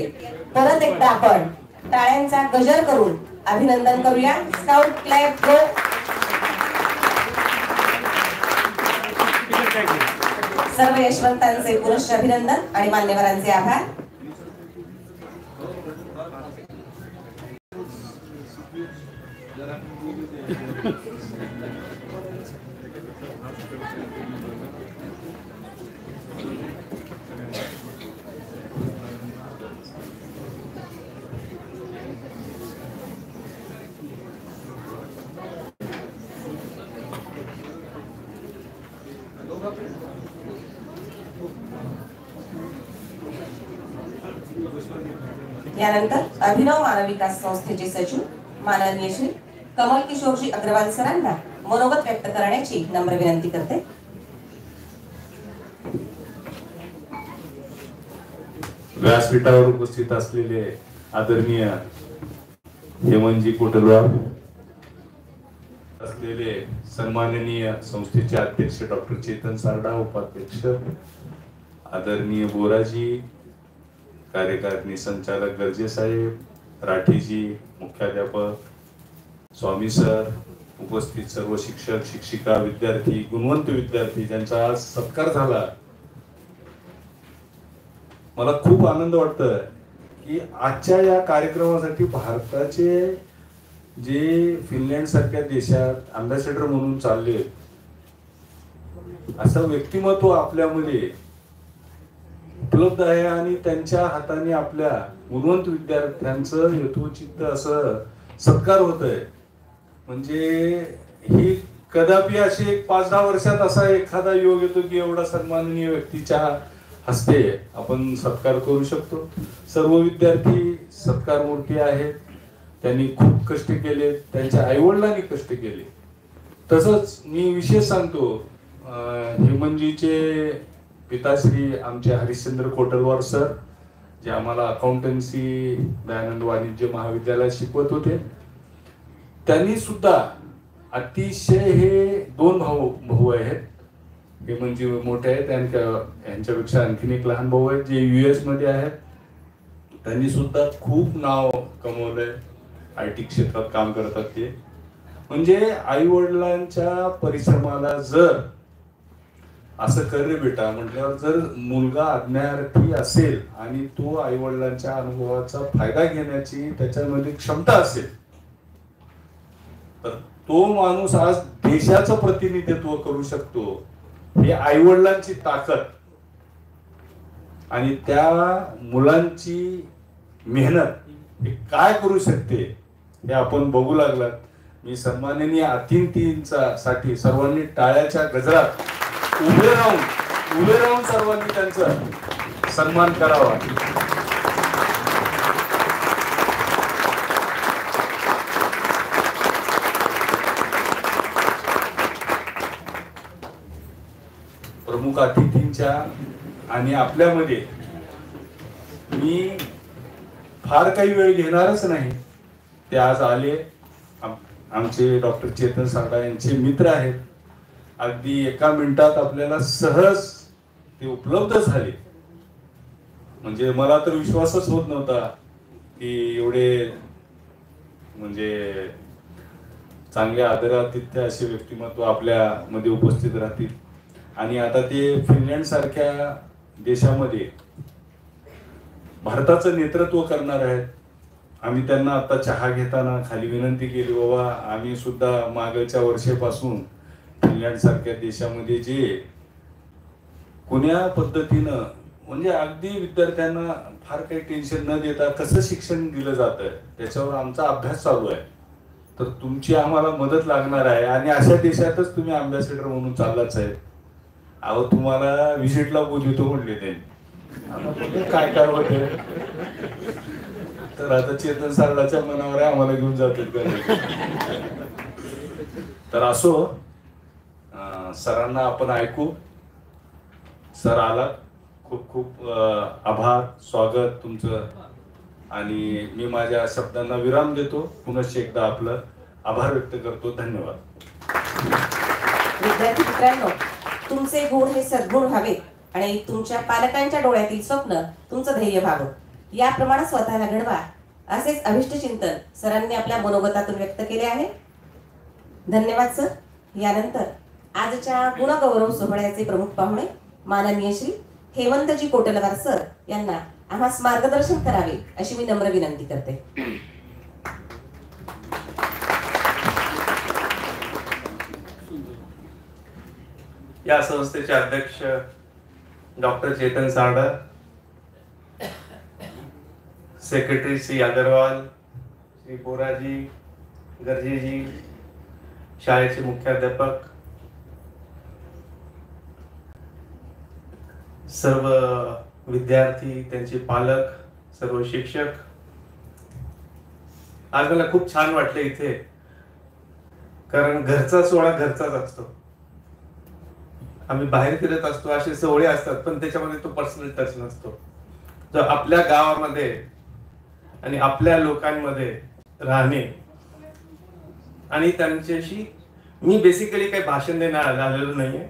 परत एकदा आपण टाळ्यांचा गजर करून अभिनंदन करूया. स्काउट क्लॅप गो. सर्व यशवंतांचे पुनश्च अभिनंदन आणि मान्यवरांचे आभार. यानंतर अभिनव मानव विकास संस्थेचे सचिव माननीय श्री कमल किशोरजी अग्रवाल सरांना मनोगत व्यक्त करण्याची नम्र विनंती करते. व्यासपीठावर उपस्थित असलेले आदरणीय हेमंतजी कोटलवार, असलेले सन्माननीय संस्थेचे अध्यक्ष डॉक्टर चेतन सारडा, उपाध्यक्ष आदरणीय बोराजी, कार्यकारिणी संचालक गर्जे साहेब, राठीजी, मुख्याध्यापक, स्वामी सर, उपस्थित सर्व शिक्षक शिक्षिका, विद्यार्थी, गुणवंत विद्यार्थी ज्यांचा आज सत्कार झाला, मला खूप आनंद वाटतोय की आजच्या या कार्यक्रमासाठी भारताचे जे फिनलँड सारख्या देशात अँबॅसेडर म्हणून चालले असं व्यक्तिमत्व आपल्यामध्ये उपलब्ध आहे आणि त्यांच्या हाताने आपल्या गुणवंत विद्यार्थ्यांचं यथोचित असं सत्कार होत आहे. म्हणजे ही कदापि अशी 5-10 वर्षात असा एखादा योग येतो की एवढा सन्माननीय व्यक्तीच्या हस्ते आपण सत्कार करू शकतो. सर्व विद्यार्थी सत्कार मूर्ती आहेत. त्यांनी खूप कष्ट केले, त्यांच्या आईवडिलांनी कष्ट केले. तसंच मी विशेष सांगतो, हेमंतजीचे पिताश्री आमचे हरिश्चंद्र कोटलवार सर, जे आम्हाला अकाउंटन्सी दयानंद वाणिज्य महाविद्यालयात शिकवत होते, त्यांनी सुद्धा अतिशय हे 2 भाऊ आहेत. हेमंतजी मोठे आहेत, यांच्यापेक्षा आणखीन एक लहान भाऊ आहेत जे US मध्ये आहेत. त्यांनी सुद्धा खूप नाव कमवलंय, IT क्षेत्रात काम करतात ते. म्हणजे आई वडिलांच्या परिश्रमाला जर असं कर रे बेटा म्हटल्यावर जर मुलगा आज्ञार्थी असेल आणि तो आई वडिलांच्या अनुभवाचा फायदा घेण्याची त्याच्यामध्ये क्षमता असेल तर तो माणूस आज देशाचं प्रतिनिधित्व करू शकतो. हे आई वडिलांची ताकद आणि त्या मुलांची मेहनत हे काय करू शकते हे आपण बघू लागलात. मी सन्माननीय अतिथींचा साठी सर्वांनी टाळ्याच्या गजरात उभे राहून सर्वांनी त्यांचा सन्मान करावा. प्रमुख अतिथींच्या आणि आपल्यामध्ये मी फार काही वेळ घेणारच नाही. ते आज आले, आमचे डॉक्टर चेतन सारडा यांचे मित्र आहेत. अगदी 1 मिनिटात आपल्याला सहज ते उपलब्ध झाले. म्हणजे मला तर विश्वासच होत नव्हता की एवढे म्हणजे चांगले आदरातिथ्य असे व्यक्तिमत्व आपल्या मध्ये उपस्थित राहतील. आणि आता ते फिनलँड सारख्या देशामध्ये भारताचं नेतृत्व करणार आहेत. आम्ही त्यांना आता चहा घेताना खाली विनंती केली, बाबा आम्ही सुद्धा मागच्या वर्षापासून फिनलँड सारख्या देशामध्ये जे कोण्या पद्धतीनं म्हणजे अगदी विद्यार्थ्यांना फार काही टेन्शन न देता कसं शिक्षण दिलं जातं त्याच्यावर आमचा अभ्यास चालू आहे. तर तुमची आम्हाला मदत लागणार आहे आणि अशा देशातच तुम्ही अँबॅसेडर म्हणून चाललाच आहे. अहो तुम्हाला व्हिजिटला बोलवतो म्हणले त्यांनी, काय काय होते. तर आता चेतन सारडाच्या मनावर आहे, आम्हाला घेऊन जातात. तर असो, सरांना आपण ऐकू. सर आला, खूप खूप आभार, स्वागत तुमचं. आणि मी माझ्या शब्दांना विराम देतो. पुनश्च एकदा आपलं आभार व्यक्त करतो. धन्यवाद. विद्यार्थी मित्रांनो, तुमचे गुण हे सद्गुण व्हावेत आणि तुमच्या पालकांच्या डोळ्यातील स्वप्न तुमचं ध्येय व्हावं, याप्रमाणे स्वतःला घडवा, असेच अभिष्ट चिंतन सरांनी आपल्या मनोगतातून व्यक्त केले आहे. धन्यवाद सर. यानंतर आजच्या गुणगौरव सोहळ्याचे प्रमुख पाहुणे माननीय श्री हेमंतजी कोटलवार सर यांना आम्हास मार्गदर्शन करावे अशी मी नम्र विनंती करते. या संस्थेचे अध्यक्ष डॉक्टर चेतन सारडा, सेक्रेटरी श्री अग्रवाल, श्री बोराजी, गर्जेजी, शाळेचे मुख्याध्यापक, सर्व विद्यार्थी, त्यांचे पालक, सर्व शिक्षक, आज मला खूप छान वाटलं इथे, कारण घरचा सोहळा घरचाच असतो. आम्ही बाहेर फिरत असतो, असे सोहळे असतात, पण त्याच्यामध्ये तो पर्सनल टच नसतो. जो आपल्या गावामध्ये आणि आपल्या लोकांमध्ये राहणे आणि त्यांच्याशी, मी बेसिकली काही भाषण देण्याला आलेलो नाहीये,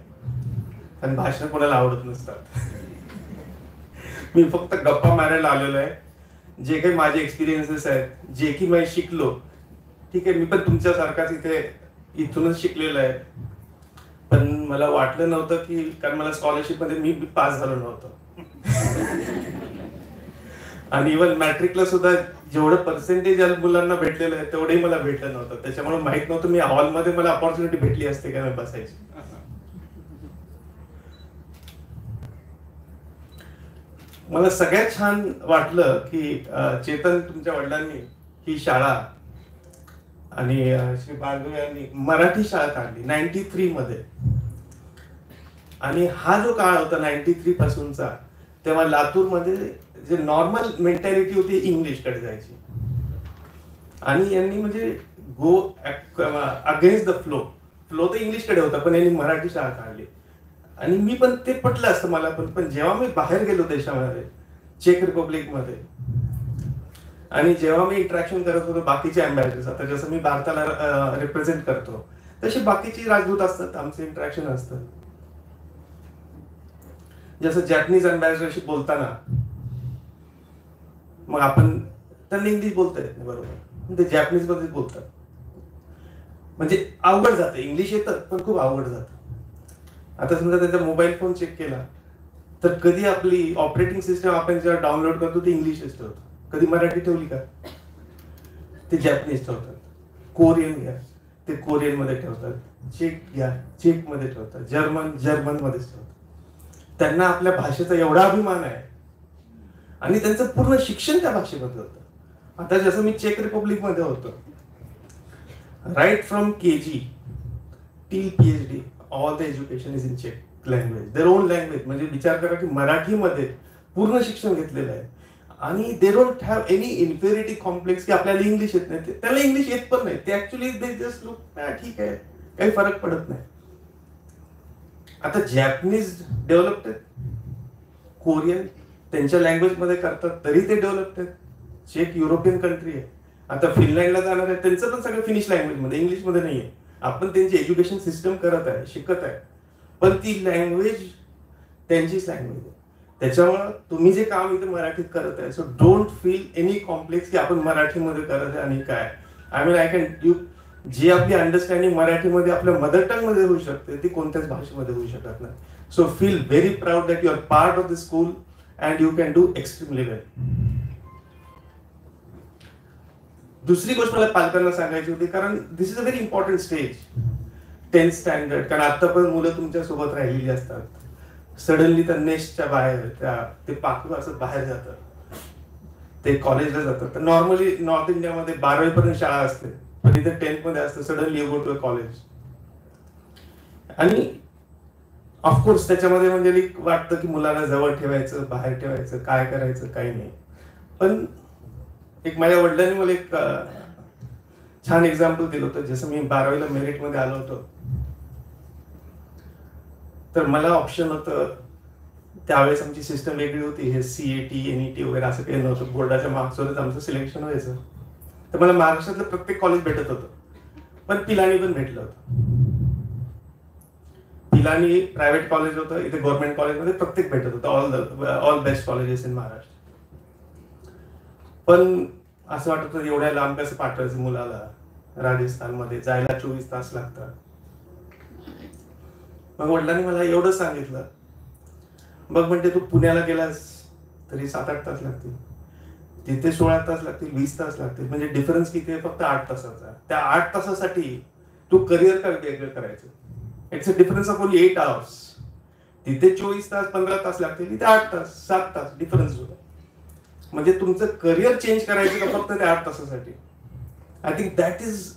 आणि भाषण कोणाला आवडत नसतात. मी फक्त गप्पा मारायला आलेलो आहे. जे काही माझे एक्सपिरियन्सेस आहेत, जे की मी शिकलो, ठीक आहे, मी पण तुमच्यासारखाच इथूनच शिकलेलो आहे. पण मला वाटलं नव्हतं की, कारण मला स्कॉलरशिप मध्ये मी पास झालो नव्हतो. आणि इव्हन मॅट्रिकला सुद्धा जेवढं पर्सेंटेज मुलांना भेटलेलं आहे तेवढंही मला भेटलं नव्हतं. त्याच्यामुळे माहित नव्हतं मी हॉलमध्ये मला अपॉर्च्युनिटी भेटली असते का मी बसायची. मला सगळ्यात छान वाटलं की चेतन, तुमच्या वडिलांनी ही शाळा आणि श्री बाळगु यांनी मराठी शाळा काढली 93 मध्ये. आणि हा जो काळ होता 93 पासूनचा, तेव्हा लातूरमध्ये जे नॉर्मल मेंटॅलिटी होती इंग्लिश कडे जायची, आणि यांनी म्हणजे गो अगेन्स्ट द फ्लो तर इंग्लिश कडे होता, पण यांनी मराठी शाळा काढली. आणि मी पण ते पटलं असतं मला पण जेव्हा मी बाहेर गेलो देशामध्ये, चेक रिपब्लिक मध्ये, आणि जेव्हा मी इंटरॅक्शन करत होतो बाकीचे अँबॅसेडर्स, आता जसं मी भारताला रिप्रेझेंट करतो तसे बाकीचे राजदूत असतात, आमचे इंटरॅक्शन असतं. जसं जॅपनीज अँबॅसेडरशी बोलताना मग आपण त्यांना इंग्लिश बोलता येत नाही बरोबर, ते जॅपनीज मध्ये बोलतात, म्हणजे अवघड जातं. इंग्लिश येतं पण खूप अवघड जातं. आता समजा त्यांचा मोबाईल फोन चेक केला तर कधी आपली ऑपरेटिंग सिस्टम आपण जेव्हा डाउनलोड करतो ते इंग्लिशच ठेवतो, कधी मराठी ठेवली का? ते जॅपनीज ठेवतात. कोरियन घ्या, ते कोरियन मध्ये ठेवतात. चेक घ्या, चेक मध्ये ठेवतात. जर्मन मध्येच ठेवतात. त्यांना आपल्या भाषेचा एवढा अभिमान आहे, आणि त्यांचं पूर्ण शिक्षण त्या भाषेमध्ये होतं. आता जसं मी चेक रिपब्लिक मध्ये होतो, right from KG till PhD all the education is in चेक लँग्वेज, देअर ओन लँग्वेज. म्हणजे विचार करा की मराठीमध्ये पूर्ण शिक्षण घेतलेलं आहे, आणि they don't have any inferiority complex की आपल्याला इंग्लिश येत नाही. त्याला इंग्लिश येत पण नाही. ते ऍक्च्युली दे जस्ट लुक ठीक आहे, काही फरक पडत नाही. आता जॅपनीज डेव्हलप्ड आहेत, कोरियन त्यांच्या लँग्वेज मध्ये करतात तरी ते डेव्हलप्ड आहेत. चेक युरोपियन कंट्री आहे. आता फिनलँडला जाणार आहे, त्यांचं पण सगळं फिनिश लँग्वेज मध्ये, इंग्लिश मध्ये नाहीये. आपण त्यांची एज्युकेशन सिस्टम करत आहे, शिकत आहे, पण ती लँग्वेज त्यांचीच लँग्वेज आहे. त्याच्यामुळे तुम्ही जे काम इथे मराठीत करत आहे, so don't feel any complex की आपण मराठीमध्ये करत आहे आणि काय. आय कॅन यू, जी आपली अंडरस्टँडिंग मराठीमध्ये आपल्या मदर टंग मध्ये होऊ शकते ती कोणत्याच भाषेमध्ये होऊ शकत नाही. So feel very proud that you are part of the school and you can do extremely well. दुसरी गोष्ट मला पालकांना सांगायची होती, कारण this is a very important stage, 10th standard. कारण आता पण मुलं तुमच्या सोबत राहिलेली असतात. सडनली त्या नेस्टच्या बाहेर, ते पाखरू असं बाहेर जातं, ते कॉलेजला जातात. तर नॉर्मली नॉर्थ इंडियामध्ये 12वी पर्यंत शाळा असते, पण इथे 10th मध्ये असतं. Suddenly you go to a college, आणि ऑफकोर्स त्याच्यामध्ये म्हणजे वाटतं की मुलाला जवळ ठेवायचं, बाहेर ठेवायचं, काय करायचं, काही नाही. पण एक माझ्या वडिलांनी मला एक छान एक्झाम्पल दिलं होतं. जसं मी 12वीला मेरिटमध्ये आलो होतो, तर मला ऑप्शन होतं. त्यावेळेस आमची सिस्टम वेगळी होती. हे CAT NET वगैरे असं काही नव्हतं. बोर्डाच्या मार्क्सवरच आमचं सिलेक्शन व्हायचं. तर मला महाराष्ट्रातलं प्रत्येक कॉलेज भेटत होतं, पण पिलानी पण भेटलं होतं. मिलानी प्रायव्हेट कॉलेज होतं, इथे गव्हर्नमेंट कॉलेजमध्ये प्रत्येक भेटत होतं, all best colleges in Maharashtra. पण असं वाटत होतं एवढ्या लांब कसं पाठवायचं मुलाला, राजस्थानमध्ये जायला 24 तास लागतात. मग वडिलांनी मला एवढं सांगितलं, बघ म्हणजे तू पुण्याला गेलास तरी 7-8 तास लागतील, तिथे 16 तास लागतील, 20 तास लागतील, म्हणजे डिफरन्स किती आहे? फक्त 8 तासाचा. त्या 8 तासासाठी तू करिअर काय वेगळं करायचं? It's a difference of only 8 hours. तिथे 24 तास 15 तास लागतील, इथे 8 तास 7 तास डिफरन्स होता. म्हणजे तुमचं करिअर चेंज करायचं का फक्त त्या 8 तासासाठी? आय थिंक दॅट इज,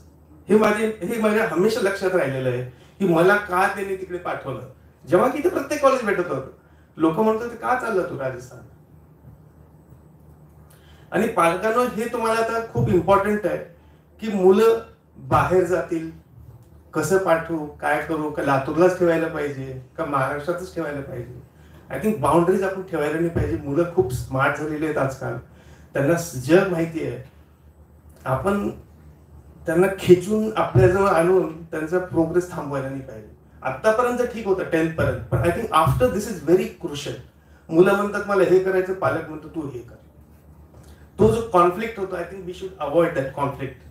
हे माझ्या हमेशा लक्षात राहिलेलं आहे की मला का त्यांनी तिकडे पाठवलं. जेव्हा की ते प्रत्येक कॉलेज भेटत होतं, लोक म्हणतात का चाललं तू राजस्थान. आणि पालकांनो, हे तुम्हाला आता खूप इम्पॉर्टंट आहे की मुलं बाहेर जातील, कसं पाठवू, काय करू, का लातूरलाच ठेवायला पाहिजे का महाराष्ट्रातच ठेवायला पाहिजे. आय थिंक बाउंड्रीज आपण ठेवायला नाही पाहिजे. मुलं खूप स्मार्ट झालेली आहेत आजकाल, त्यांना जग माहिती आहे. आपण त्यांना खेचून आपल्याजवळ आणून त्यांचा प्रोग्रेस थांबवायला नाही पाहिजे. आतापर्यंत ठीक होतं 10th पर्यंत, पण I think after this is very crucial. मुलं म्हणतात मला हे करायचं, पालक म्हणतो तू हे कर. तो जो कॉन्फ्लिक्ट होतो, I think we should avoid that conflict.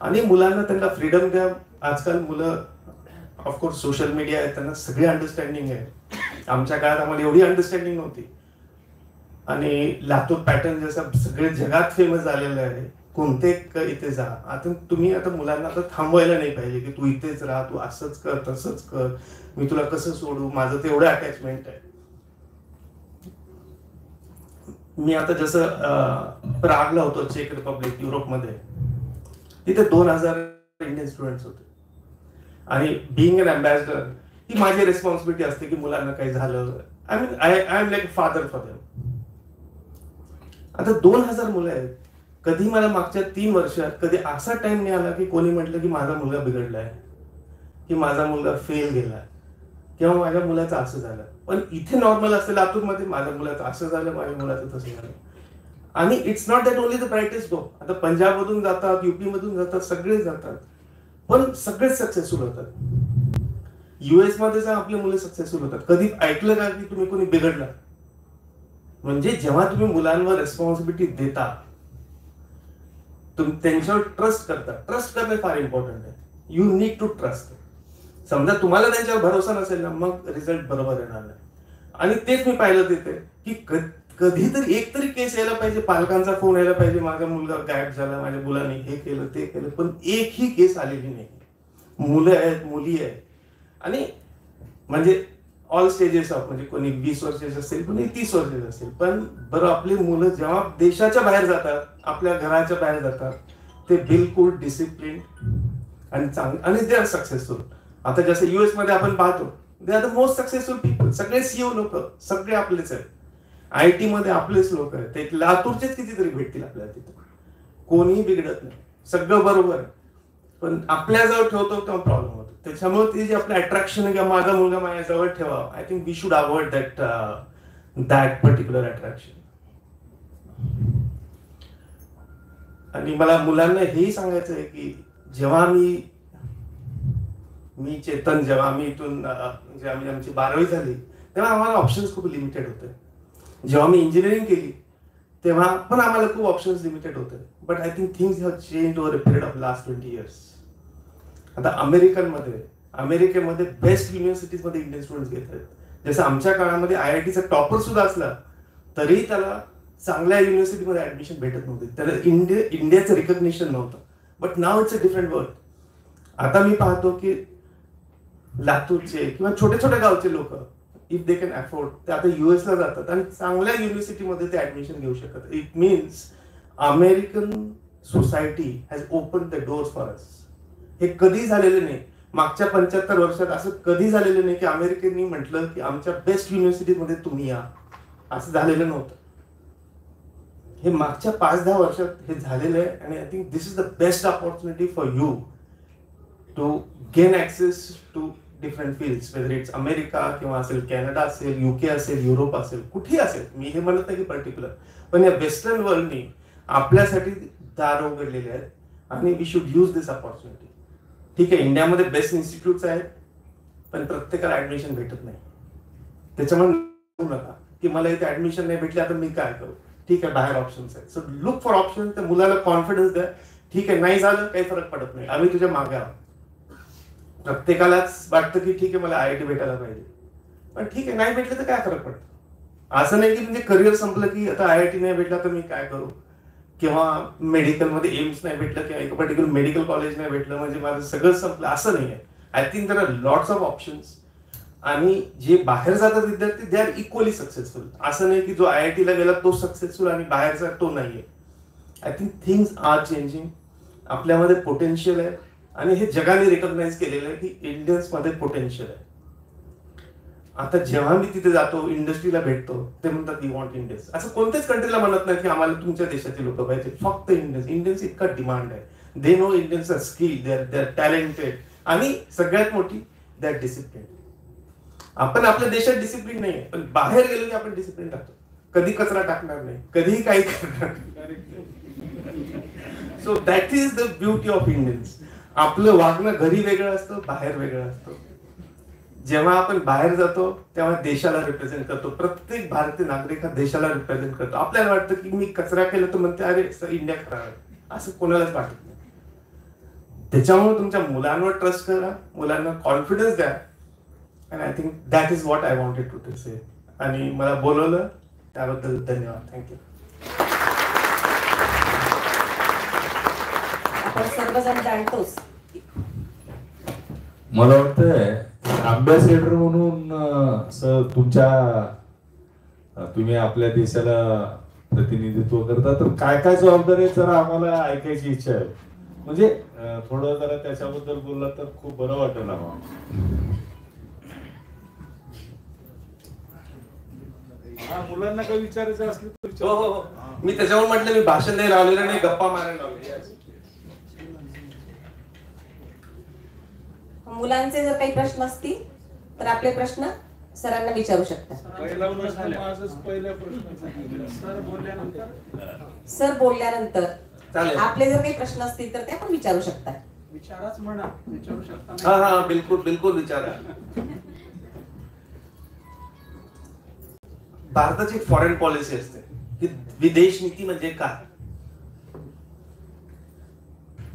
आणि मुलांना त्यांना फ्रीडम द्या. आजकाल मुलं ऑफकोर्स सोशल मीडिया आहे, त्यांना सगळी अंडरस्टँडिंग आहे. आमच्या काळात आम्हाला एवढी अंडरस्टँडिंग नव्हती. आणि लातूर पॅटर्न जसं सगळे जगात फेमस झालेलं आहे, कोणते इथे जा. आता तुम्ही आता मुलांना आता थांबवायला नाही पाहिजे की तू इथेच राहा, तू असंच कर तसंच कर, मी तुला कसं सोडू, माझं तेवढं अटॅचमेंट आहे. मी आता जसं प्रागला होतो, चेक रिपब्लिक, युरोपमध्ये, तिथे 2000 इंडियन स्टुडंट्स होते. आणि बिईंग अन अँबॅसेडर ही माझी रेस्पॉन्सिबिलिटी असते की मुलांना काही झालं, I am like father for them. आता 2000 मुलं आहेत. कधी मला मागच्या 3 वर्षात कधी असा टाइम नाही आला की कोणी म्हटलं की माझा मुलगा बिघडलाय, की माझा मुलगा फेल गेला, किंवा माझ्या मुलाचं असं झालं. पण इथे नॉर्मल असतं लातूरमध्ये, माझ्या मुलाचं असं झालं, माझ्या मुलाचं तसं झालं. आणि it's not that only the brightest go. आता पंजाबमधून जातात, युपी मधून जातात, सगळे जातात, पण सगळेच सक्सेसफुल होतात. US मध्ये जा आपले मुलं सक्सेसफुल होतात. कधी ऐकलं का की तुम्ही कोणी बिघडला? म्हणजे जेव्हा तुम्ही मुलांवर रेस्पॉन्सिबिलिटी देता, तुम्ही त्यांच्यावर ट्रस्ट करता. ट्रस्ट करणे फार इम्पॉर्टंट आहे. You need to trust. समजा तुम्हाला त्यांच्यावर भरोसा नसेल ना, मग रिझल्ट बरोबर येणार नाही. आणि तेच मी पाहिलं तिथे की कधीतरी एक तरी केस यायला पाहिजे, पालकांचा फोन यायला पाहिजे, माझा मुलगा गायब झाला, माझ्या मुलाने हे केलं ते केलं, पण एकही केस आलेली नाही. मुलं आहेत, मुली आहेत, आणि म्हणजे ऑल स्टेजेस ऑफ, म्हणजे कोणी 20 वर्षाचे असेल, कोणी 30 वर्षाचे असेल. पण बरं, आपली मुलं जेव्हा देशाच्या बाहेर जातात, आपल्या घराच्या बाहेर जातात, ते बिलकुल डिसिप्लिन आणि चांगले, आणि दे आर सक्सेसफुल. आता जसं US मध्ये आपण पाहतो, they are the most successful people. सगळे CEO लोक सगळे आपलेच आहेत. IT मध्ये आपलेच लोक आहेत. एक लातूरचेच कितीतरी भेटतील आपल्याला तिथे. कोणीही बिघडत नाही, सगळं बरोबर आहे. पण आपल्याजवळ ठेवतो तेव्हा प्रॉब्लेम होतो. त्याच्यामुळे ते जे आपलं अट्रॅक्शन आहे, किंवा माझा मुलगा माझ्याजवळ ठेवा, I think we should avoid that particular attraction. आणि मला मुलांना हेही सांगायचं आहे की जेव्हा मी चेतन, जेव्हा आम्ही इथून म्हणजे आमची 12वी झाली, तेव्हा आम्हाला ऑप्शन्स खूप लिमिटेड होते. जेव्हा मी इंजिनिअरिंग केली तेव्हा पण आम्हाला खूप ऑप्शन्स लिमिटेड होते. But I think things have changed over a period of last 20 years. आता अमेरिकेमध्ये बेस्ट युनिव्हर्सिटीज मध्ये इंडियन स्टुडंट्स घेत आहेत. जसं आमच्या काळामध्ये IITचा टॉपर सुद्धा असला तरी त्याला चांगल्या युनिव्हर्सिटीमध्ये ऍडमिशन भेटत नव्हते, त्याला इंडियाचं रिकग्निशन नव्हतं. But now it's a different world. आता मी पाहतो की लातूरचे किंवा छोट्या छोट्या गावचे लोक, इफ दे कॅन अफोर्ड, ते आता US ला जातात आणि चांगल्या युनिव्हर्सिटीमध्ये ते ऍडमिशन घेऊ शकतात. It means American society has open the doors for us. हे कधी झालेलं नाही. मागच्या 75 वर्षात असं कधी झालेलं नाही की अमेरिकेने म्हटलं की आमच्या बेस्ट युनिव्हर्सिटीमध्ये तुम्ही या, असं झालेलं नव्हतं. हे मागच्या 5-10 वर्षात हे झालेलं आहे. आणि I think this is the best opportunity for you to gain access to different fields, whether it's America किंवा असेल कॅनडा असेल, UK असेल, युरोप असेल, कुठेही असेल. मी हे म्हणत नाही की पर्टिक्युलर, पण या वेस्टर्न वर्ल्डनी आपल्यासाठी दार उघडलेले आहेत आणि we should use this opportunity. ठीक आहे, इंडियामध्ये बेस्ट इन्स्टिट्यूट्स आहेत, पण प्रत्येकाला ऍडमिशन भेटत नाही. त्याच्यामुळे म्हणू नका की मला इथे ऍडमिशन नाही भेटले, आता मी काय करू. ठीक आहे, बाहेर ऑप्शन्स आहेत. So look for option. त्या मुलाला कॉन्फिडन्स द्या. ठीक आहे, नाही झालं काही फरक पडत नाही, आम्ही तुझ्या मागे आहोत. प्रत्येकालाच वाटतं की ठीक आहे मला IIT भेटायला पाहिजे, पण ठीक आहे नाही भेटलं तर काय फरक पडतो. असं नाही की म्हणजे करिअर संपलं की आता IIT नाही भेटला तर मी काय करू, किंवा मेडिकलमध्ये एम्स नाही भेटलं किंवा एक पर्टिक्युलर मेडिकल कॉलेज नाही भेटलं म्हणजे माझं सगळं संपलं, असं नाही आहे. I think there are lots of options. आणि जे बाहेर जातात विद्यार्थी दे आर इक्वली सक्सेसफुल. असं नाही की जो IIT ला गेला तो सक्सेसफुल आणि बाहेरचा तो नाहीये. I think things are changing. आपल्यामध्ये पोटेन्शियल आहे आणि हे जगाने रिकॉग्नाइज केलेलं आहे की इंडियन्स मध्ये पोटेन्शियल आहे. आता जेव्हा मी तिथे जातो इंडस्ट्रीला भेटतो ते म्हणतात वी वॉन्ट इंडियन्स. असं कोणत्याच कंट्रीला म्हणत नाही की आम्हाला तुमच्या देशाचे लोक पाहिजे, फक्त इंडियन्स. इंडियन्स इतका डिमांड आहे. They know Indians are skill, they are talented आणि सगळ्यात मोठी दे आर डिसिप्लिन. आपण आपल्या देशात डिसिप्लिन नाही आहे, पण बाहेर गेलो की आपण डिसिप्लिन टाकतो. कधी कचरा टाकणार नाही, कधीही काही करणार नाही. So that is the beauty of Indians. आपलं वागणं घरी वेगळं असतं, बाहेर वेगळं असतं. जेव्हा आपण बाहेर जातो तेव्हा देशाला रिप्रेझेंट करतो. प्रत्येक भारतीय नागरिक हा देशाला रिप्रेझेंट करतो. आपल्याला वाटतं की मी कचरा केला तर म्हणते अरे इंडिया खराब आहे, असं कोणालाच वाटत नाही. त्याच्यामुळे तुमच्या मुलांवर ट्रस्ट करा, मुलांना कॉन्फिडन्स द्या. And I think that is what I wanted to say. आणि मला बोलवलं त्याबद्दल धन्यवाद. थँक्यू. आपण सर्वजण जाणतोच मला वाटतंय अम्बॅसेडर म्हणून सर तुम्ही आपल्या देशाला प्रतिनिधित्व करता, तर काय काय जबाबदारी आहे जरा आम्हाला ऐकायची इच्छा आहे. म्हणजे थोडं जरा त्याच्याबद्दल बोलला तर खूप बरं वाटेल आम्हाला. मुलांना काही विचारायचं असलं तर विचार. हो, मी त्याच्यावर म्हटलं मी भाषण नाही लावलेलं नाही, गप्पा मारायला लावले. मुलांचे जर काही प्रश्न असतील तर आपले प्रश्न सरांना विचारू शकता. सर बोलल्यानंतर आपले जर काही प्रश्न असतील तर ते आपण विचारू शकता. विचाराच म्हणा, विचारू शकता. हा बिलकुल बिलकुल विचारा. भारताची फॉरेन पॉलिसी असते की विदेश नीती म्हणजे काय.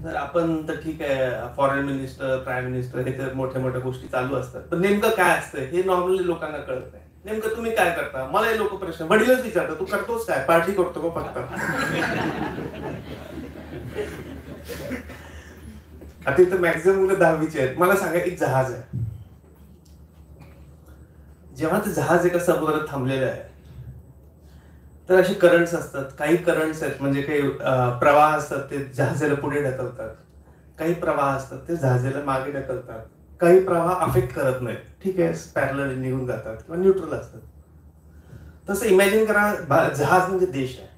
तर आपण तर ठीक आहे फॉरेन मिनिस्टर, प्राईम मिनिस्टर हे तर मोठ्या मोठ्या गोष्टी चालू असतात, पण नेमकं काय असतं हे नॉर्मली लोकांना कळत नाही. नेमकं तुम्ही काय करता, मला हे लोक प्रश्न वडीलच विचारतात, तू करतोस काय, पार्टी करतो का फक्त. आता इथं मॅक्झिमम मुलं 10वीचे आहेत. मला सांगा एक जहाज आहे, जेव्हा ते जहाज एका समुद्रात थांबलेलं आहे तर असे करंट्स असतात. काही करंट्स आहेत म्हणजे काही प्रवाह असतात ते जहाजाला पुढे ढकलतात, काही प्रवाह असतात ते जहाजाला मागे ढकलतात, काही प्रवाह अफेक्ट करत नाहीत, ठीक आहे पॅरलल निघून जातात किंवा न्यूट्रल असतात. तसं इमॅजिन करा जहाज म्हणजे देश आहे,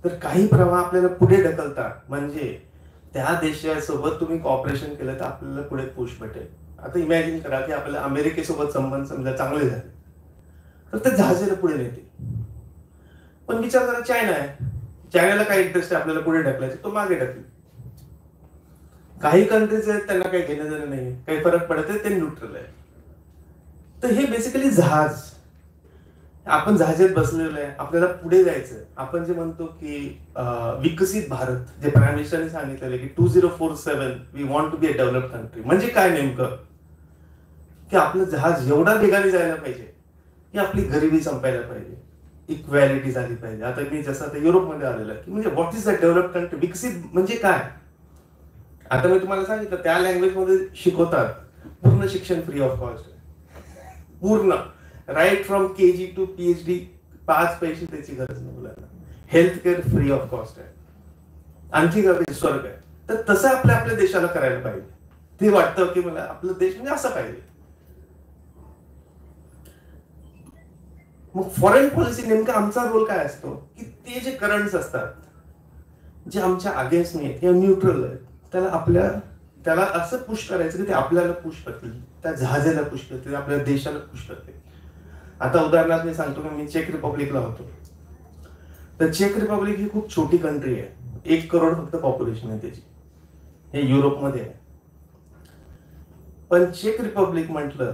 तर काही प्रवाह आपल्याला पुढे ढकलतात म्हणजे त्या देशासोबत तुम्ही कॉपरेशन केलं तर आपल्याला पुढे पुश भेटेल. आता इमॅजिन करा की आपल्याला अमेरिकेसोबत संबंध समजा चांगले झाले तर ते जहाजाला पुढे नेते. पण विचार करा चायना आहे, चायनाला काय इंटरेस्ट आहे आपल्याला पुढे ढकलायचे, तो मागे ढकलेल. काही कंट्रीज आहेत त्यांना काही घेणं देणं नाही, काही फरक पडत आहे, ते न्यूट्रल आहे. तर हे बेसिकली जहाज, आपण जहाजात बसलेलो आहे, आपल्याला पुढे जायचं. आपण जे म्हणतो की विकसित भारत, जे प्राईम मिनिस्टरने सांगितलेलं की 2047 we want to be a developed country. म्हणजे काय नेमकं की आपलं जहाज एवढा वेगाने जायला पाहिजे की आपली गरिबी संपायला पाहिजे, इक्वॅलिटी झाली पाहिजे. आता मी जसं आता युरोपमध्ये आलेलं आहे की म्हणजे what is a developed country, विकसित म्हणजे काय. आता मी तुम्हाला सांगितलं त्या लँग्वेज मध्ये शिकवतात, पूर्ण शिक्षण फ्री ऑफ कॉस्ट, पूर्ण right from KG to PhD, 5 पैसे त्याची गरज नाही मुलांना. Health care free of cost आहे, आणखी काय स्वर्ग आहे. तर तसं आपल्या देशाला करायला पाहिजे. ते वाटतं की मला आपला देश म्हणजे असं पाहिजे. मग फॉरेन पॉलिसी नेमका आमचा रोल काय असतो की ते जे करंट्स असतात जे आमच्या अगेन्स्ट नाही किंवा न्यूट्रल आहेत त्याला असं पुश करायचं की ते आपल्याला पुश करतील, त्या जहाजाला पुश करतील, आपल्या देशाला पुश करतील. आता उदाहरणार्थ मी सांगतो की मी चेक रिपब्लिकला होतो, तर चेक रिपब्लिक ही खूप छोटी कंट्री आहे, 1 करोड फक्त पॉप्युलेशन आहे त्याची, हे युरोपमध्ये आहे. पण चेक रिपब्लिक म्हटलं,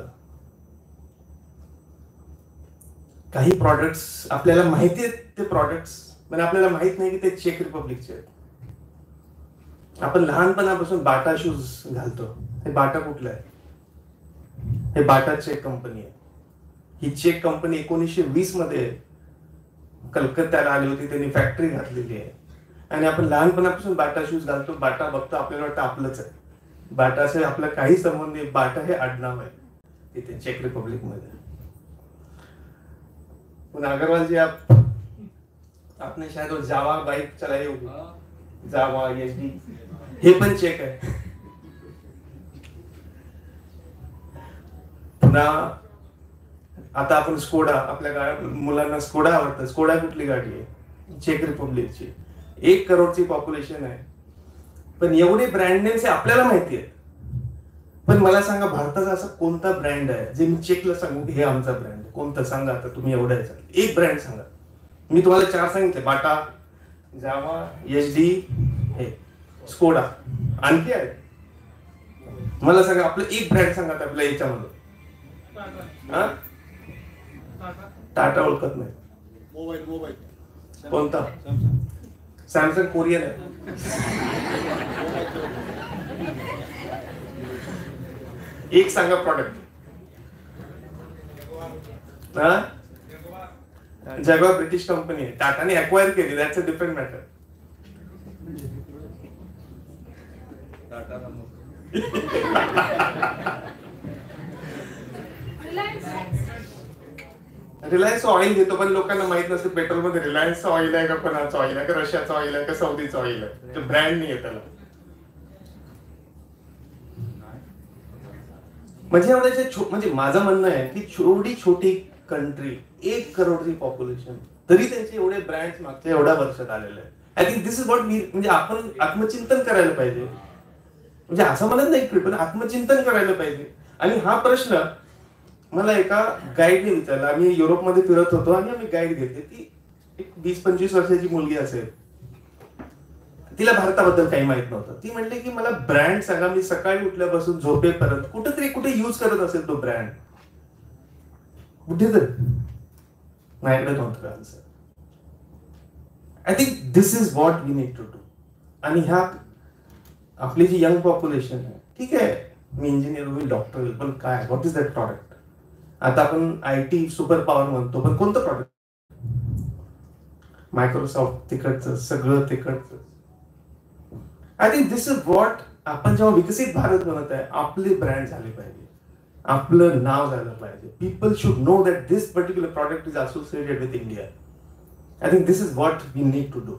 काही प्रॉडक्ट्स आपल्याला माहिती आहेत ते प्रॉडक्ट्स, पण आपल्याला माहित नाही की ते चेक रिपब्लिकचे आहेत. आपण लहानपणापासून बाटा शूज घालतो. हे बाटा कुठलं आहे? हे बाटा चेक कंपनी आहे. ही चेक कंपनी 1920 मध्ये कलकत्त्याला आली होती. त्यांनी फॅक्टरी घातलेली आहे आणि आपण लहानपणापासून बाटा शूज घालतो. बाटा बघतो, आपल्याला वाटतं आपलंच आहे. बाटाचे आपला काही संबंध नाही. बाटा हे आडनाव आहे तिथे चेक रिपब्लिक मध्ये. अग्रवाल जी आपने शायद वो जावा बाइक चलाई होगी, जावा एचडी, हे पण चेक आहे. पुन्हा आता आपण स्कोडा, आपल्या मुलांना स्कोडा आवडतं. स्कोडा कुठली गाडी आहे? चेक रिपब्लिकची. 1 करोडची पॉप्युलेशन आहे, पण एवढे ब्रँड नेम्स आपल्याला माहिती आहेत. पण मला सांगा, भारताचा असा कोणता ब्रँड आहे जे मी चेकला सांगू की हे आमचा ब्रँड आहे? कोणतं सांगा आता तुम्ही. एवढा एक ब्रँड सांगा. मी तुम्हाला 4 सांगितले, बाटा, जावा, एचडी, हे स्कोडा. आणखी आहे? मला सांगा, आपलं एक ब्रँड सांगा आपल्या याच्यामध्ये. टाटा ओळखत नाही. मोबाईल कोणता? सॅमसंग कोरियन आहे. एक सांगा प्रॉडक्ट. जगवा ब्रिटिश कंपनी आहे. टाटाने अक्वायर केली, that's a different matter. Reliance oil घेतो, पण लोकांना माहित नसते पेट्रोल मध्ये रिलायन्स ऑइल आहे का, कोणाचं ऑइल आहे का, रशियाचं ऑइल आहे का, सौदीचं ऑइल आहे. ते ब्रँड नाही आहे त्याला. म्हणजे माझं म्हणणं आहे की छोटी कंट्री, 1 करोडची पॉप्युलेशन, तरी त्यांचे एवढे ब्रँड मागच्या एवढ्या वर्षात आलेले आहे. I think this is what मी, म्हणजे आपण आत्मचिंतन करायला पाहिजे. म्हणजे असं म्हणत नाही, पण आत्मचिंतन करायला पाहिजे. आणि हा प्रश्न मला एका गाईडने विचारला. आम्ही युरोपमध्ये फिरत होतो आणि आम्ही गाईड घेतली. ती एक 20-25 वर्षाची मुलगी असेल. तिला भारताबद्दल काही माहित नव्हतं. ती म्हणली की मला ब्रँड सांगा, मी सकाळी उठल्यापासून झोपेपर्यंत कुठे युज करत असेल तो ब्रँड. कुठेतरी माझ्याकडे नव्हतं answer. I think this is what we need to do. आणि ह्या आपली जी यंग पॉप्युलेशन आहे, ठीक आहे, मी इंजिनियर होईल, डॉक्टर होईल, पण काय, व्हॉट इज दॅट प्रॉडक्ट? आता आपण IT सुपर पॉवर म्हणतो, पण कोणतं प्रॉडक्ट? मायक्रोसॉफ्ट तिकडचं, सगळं तिकडचं. I think this is what आपण जेव्हा विकसित भारत बनत आहे, आपले ब्रँड झाले पाहिजे, आपलं नाव झालं पाहिजे. People should know that this particular product is associated with India. I think this is what we need to do.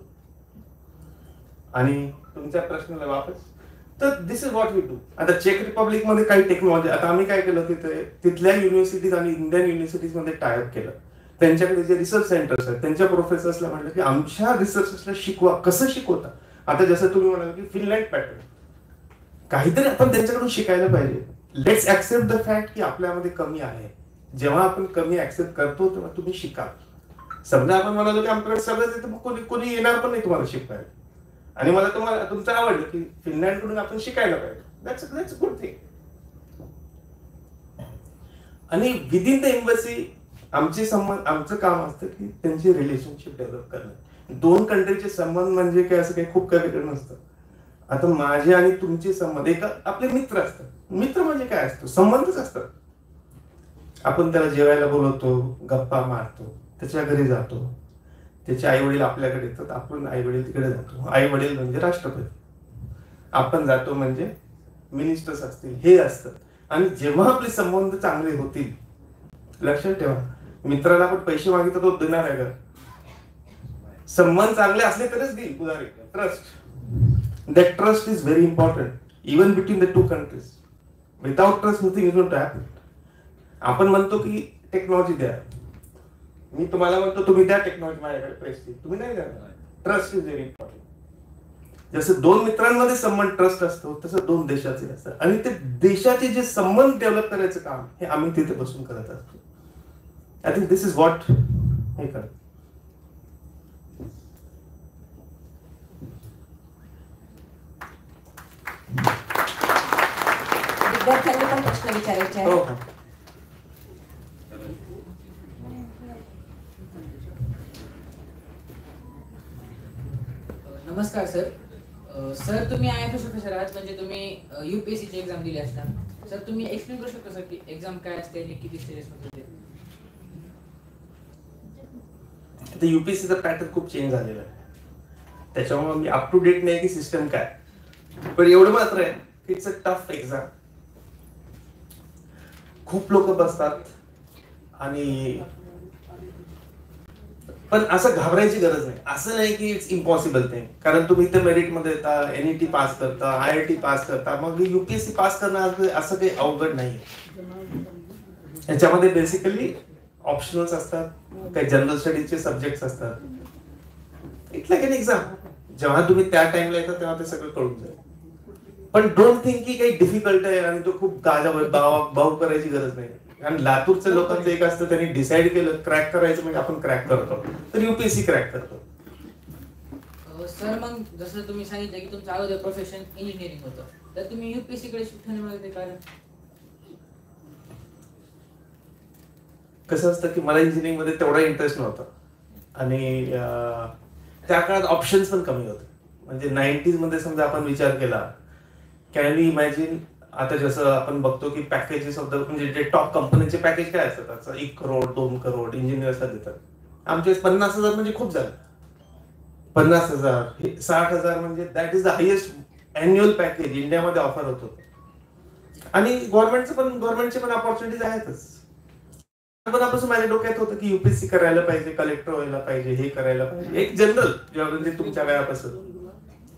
आणि तुमच्या प्रश्नाला वापस, तर this is what we do. आता चेक रिपब्लिक मध्ये काही टेक्नॉलॉजी, आता आम्ही काय केलं, तिथल्या युनिव्हर्सिटीज आणि इंडियन युनिव्हर्सिटीज मध्ये टायअप केलं. त्यांच्याकडे जे रिसर्च सेंटर्स आहेत त्यांच्या प्रोफेसर्सला म्हटलं की आमच्या रिसर्चर्सला शिकवा. कसं शिकवता? आता जसं तुम्ही म्हणाल की फिनलँड पॅटर्न, काहीतरी आपण त्यांच्याकडून शिकायला पाहिजे. लेट्स ऍक्सेप्ट द फॅक्ट की आपल्यामध्ये कमी आहे. जेव्हा आपण कमी ऍक्सेप्ट करतो तेव्हा तुम्ही शिका. समजा आपण म्हणालो की आमच्याकडे सगळं येतं, मग कोणी येणार पण नाही तुम्हाला शिकवायला. आणि मला तुमचं आवडलं की फिनलँड कडून आपण शिकायला पाहिजे. That's good thing. आणि विदिन द एम्बसी आमचं काम असतं की त्यांची रिलेशनशिप डेव्हलप करणं. 2 कंट्रीचे संबंध म्हणजे काय असं काही खूप काही वेगळं नसतं. आता माझे आणि तुमचे संबंध, आपले मित्र असतात. मित्र म्हणजे काय असतो? संबंधच असतात. आपण त्याला जेवायला बोलवतो, गप्पा मारतो, त्याच्या घरी जातो, त्याचे आई वडील आपल्याकडे येतात, आपण आई वडील तिकडे जातो. आई वडील म्हणजे राष्ट्रपती, आपण जातो म्हणजे मिनिस्टर्स असतील, हे असतात. आणि जेव्हा आपले संबंध चांगले होतील, लक्षात ठेवा, मित्राला आपण पैसे मागितलं तो देणार आहे का? संबंध चांगले असले तरच देईल उधारी. Trust, that trust is very important even between the 2 countries. Without trust nothing is going to happen. आपण म्हणतो की टेक्नॉलॉजी द्या, मी तुम्हाला म्हणतो तुम्ही द्या टेक्नॉलॉजी माझ्याकडे, पैसे तुम्ही नाही द्या. Trust is very important. जसं 2 मित्रांमध्ये संबंध ट्रस्ट असतो, तसं 2 देशाचे असतात. आणि ते देशाचे जे संबंध डेव्हलप करायचं काम हे आम्ही तिथे बसून करत असतो. I think this is what हे करत. विद्यार्थ्यांनी पण प्रश्न विचारायचे हो आहेत. हो. नमस्कार सर. सर तुम्ही IFS ऑफिसर आहात, म्हणजे तुम्ही UPSC ची एक्झाम दिली असणार. सर तुम्ही एक्सप्लेन करू शकता सर की एक्झाम काय असते आणि किती स्टेजेस मध्ये होते? आता युपीएससीचा पॅटर्न खूप चेंज झालेला आहे, त्याच्यामुळे मी अप टू डेट नाही की सिस्टम काय, पण एवढं मात्र आहे की इट्स अ टफ एक्झाम. खूप लोक बसतात आणि पण असं घाबरायची गरज नाही. असं नाही की इट्स इम्पॉसिबल थिंग, कारण तुम्ही इथे मेरिट मध्ये येता, NET पास करता, IIT पास करता, मग UPSC पास करणं असं काही अवघड नाही. याच्यामध्ये बेसिकली ऑप्शनल्स असतात, काही जनरल स्टडीजचे सब्जेक्ट्स असतात. It's like an exam. जेव्हा तुम्ही त्या टाइमला येता तेव्हा ते सगळं कळून जाईल. पण डोंट थिंक की काही डिफिकल्ट आहे आणि तो खूप भाव करायची गरज नाही. कारण लातूरच्या लोकांचं एक असतं, त्यांनी डिसाईड केलं क्रॅक करायचं म्हणजे आपण क्रॅक करतो, तर UPSC क्रॅक करतो. सर मग जसं तुम्ही सांगितलं की तुमचं अगोदर प्रोफेशन इंजिनिअरिंग होतं, तर तुम्ही UPSC कडे शिफ्ट होण्यामध्ये कारण? कसं असतं की मला इंजिनिअरिंग मध्ये तेवढा इंटरेस्ट नव्हता आणि त्या काळात ऑप्शन्स पण कमी होते. म्हणजे 90s मध्ये समजा आपण विचार केला, कॅन यू इमॅजिन, आता जसं आपण बघतो की पॅकेजेस ऑफ द म्हणजे जे टॉप कंपनीचे पॅकेज काय असतात, त्याचं 1 करोड 2 करोड इंजिनियर्सला देतात. आमचे 50,000 म्हणजे खूप झालं. 50,000 60,000 म्हणजे that is the highest annual package इंडियामध्ये ऑफर होतो. आणि गव्हर्नमेंटचे पण अपॉर्च्युनिटीज आहेतच. लहानपणापासून माझ्या डोक्यात होतं की UPSC करायला पाहिजे, कलेक्टर व्हायला पाहिजे, हे करायला पाहिजे, एक जनरल जेव्हा म्हणजे तुमच्या वेळापासून.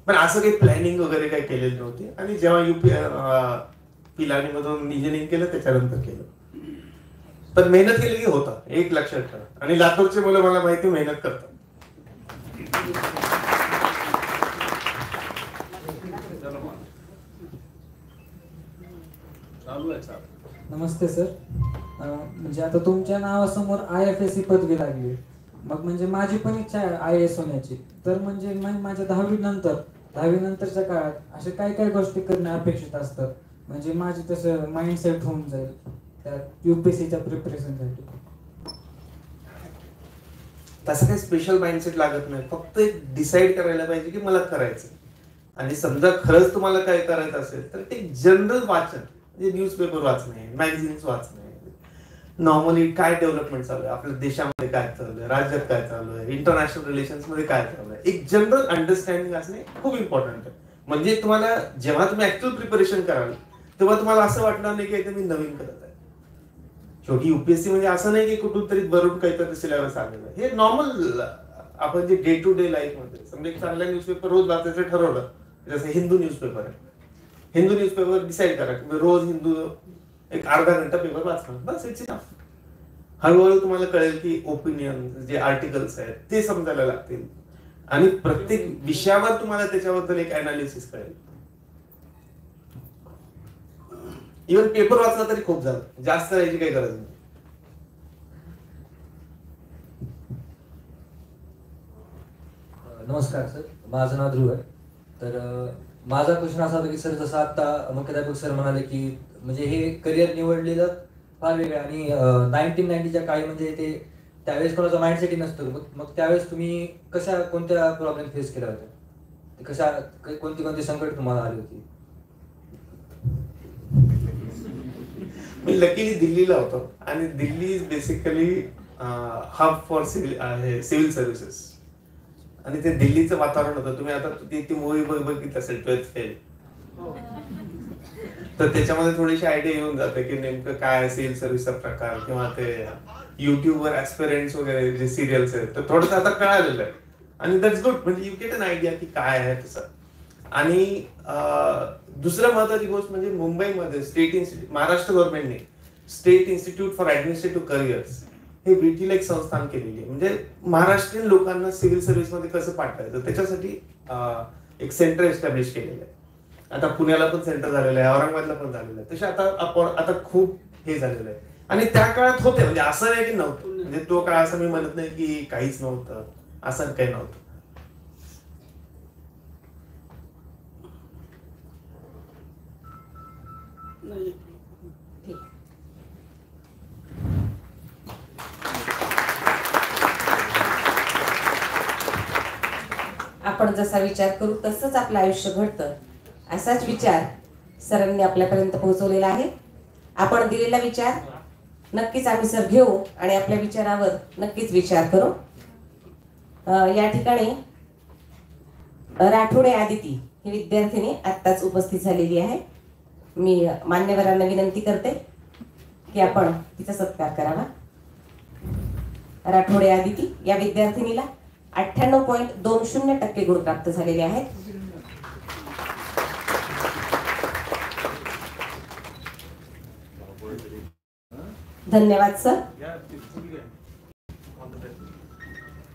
पण असं काही प्लॅनिंग वगैरे काही केलेली नव्हती. आणि जेव्हा पिलानी मधून इंजिनिअरिंग केलं त्याच्यानंतर केलं. पण मेहनत केली की होता, एक लक्षात ठेवा. आणि लातूरचे मुलं मला माहिती मेहनत करतात. नमस्ते सर. म्हणजे आता तुमच्या नावासमोर IFSC पदवी लागली, मग म्हणजे माझी पण इच्छा आहे IAS होण्याची. तर म्हणजे माझ्या 10वी नंतरच्या काळात अशा काय काय गोष्टी करणे अपेक्षित असतात, म्हणजे माझी तसं माइंडसेट होऊन जाईल त्या UPSCच्या प्रिपरेशनसाठी? तसं काही स्पेशल माइंडसेट लागत नाही, फक्त एक डिसाईड करायला पाहिजे की मला करायचं. आणि समजा खरंच तुम्हाला काय करायचं असेल तर ते जनरल वाचन, म्हणजे न्यूजपेपर वाचणे, मॅगझिन्स वाचणे, नॉर्मली काय डेव्हलपमेंट चालू आहे आपल्या देशामध्ये, काय चालू आहे राज्यात, काय चालू आहे इंटरनॅशनल रिलेशन्स मध्ये, काय चालू आहे, एक जनरल अंडरस्टँडिंग असणे खूप इम्पॉर्टंट आहे. म्हणजे तुम्हाला जेव्हा तुम्ही ऍक्च्युअल प्रिपरेशन कराल तेव्हा तुम्हाला असं वाटणार नाही की मी नवीन करत आहे. शेवटी UPSC म्हणजे असं नाही की कुठून तरी भरून काहीतरी सिलेबस आलेलं आहे. हे नॉर्मल आपण जे डे टू डे लाईफ मध्ये समजा एक चांगला न्यूजपेपर रोज वाचायचं ठरवलं, जसं हिंदू न्यूजपेपर आहे, हिंदू न्यूजपेपर डिसाईड करा की रोज हिंदू एक अर्धा घंटा पेपर वाचणार, बस इट्स इनफ. हळूहळू तुम्हाला कळेल की ओपिनियन जे आर्टिकल्स आहेत ते समजायला लागतील आणि प्रत्येक विषयावर तुम्हाला त्याच्याबद्दल एक अनालिसिस कळेल. इव्हन पेपर वाचला तरी खूप झालं, जास्त याची काही गरज नाही. नमस्कार सर, माझं नाव ध्रुव आहे. तर माझा क्वेश्चन असा होता की सर, जसं आता मुख्याध्यापक सर म्हणाले की म्हणजे हे करिअर निवडलेलं फार वेगळं आणि 1990च्या काळी म्हणजे ते त्यावेळेस कोणाचा माइंडसेटही नसतो. मग त्यावेळेस तुम्ही कोणत्या प्रॉब्लेम फेस केल्या होत्या, कोणती संकट तुम्हाला आली होती? मी लकीली दिल्लीला होतो आणि Delhi is basically hub for civil services. आणि ते दिल्लीचं वातावरण होतं. तुम्ही आता ती मूवी बघितली असेल 12th फेल, तर त्याच्यामध्ये थोडीशी आयडिया येऊन जाते की नेमकं काय सिव्हिल सर्व्हिसचा प्रकार, किंवा ते युट्यूबवर ऍस्पिरंट्स वगैरे जे सिरियल्स आहेत तर थोडंसं आता कळालेलं आहे. आणि दॅट्स गुड, म्हणजे यू गेट एन आयडिया की काय आहे तसं. आणि दुसरं महत्वाची गोष्ट म्हणजे मुंबईमध्ये महाराष्ट्र गव्हर्नमेंटने state institute for administrative careers हे VTला एक संस्थान केलेली आहे. म्हणजे महाराष्ट्रीयन लोकांना सिव्हिल सर्व्हिस मध्ये कसं पाठवायचं त्याच्यासाठी एक सेंटर एस्टॅब्लिश केलेलं आहे. आता पुण्याला पण सेंटर झालेलं आहे, औरंगाबादला पण झालेलं आहे. तसे आता खूप हे झालेलं आहे. आणि त्या काळात होते, म्हणजे असं नाही की नव्हतं. म्हणजे तो काळ असं मी म्हणत नाही की काहीच नव्हतं, असं काही नव्हतं. ठीक. आपण जसा विचार करू तसंच आपलं आयुष्य घडतं, असाच विचार सरांनी आपल्यापर्यंत पोहोचवलेला आहे. आपण दिलेला विचार नक्कीच आम्ही सर घेऊ आणि आपल्या विचारावर नक्कीच विचार करू. या ठिकाणी राठोडे आदिती ही विद्यार्थिनी आत्ताच उपस्थित झालेली आहे. मी मान्यवरांना विनंती करते की आपण तिचा सत्कार करावा. राठोडे आदिती या विद्यार्थिनीला 98.20% गुण प्राप्त झालेले आहेत. धन्यवाद सर.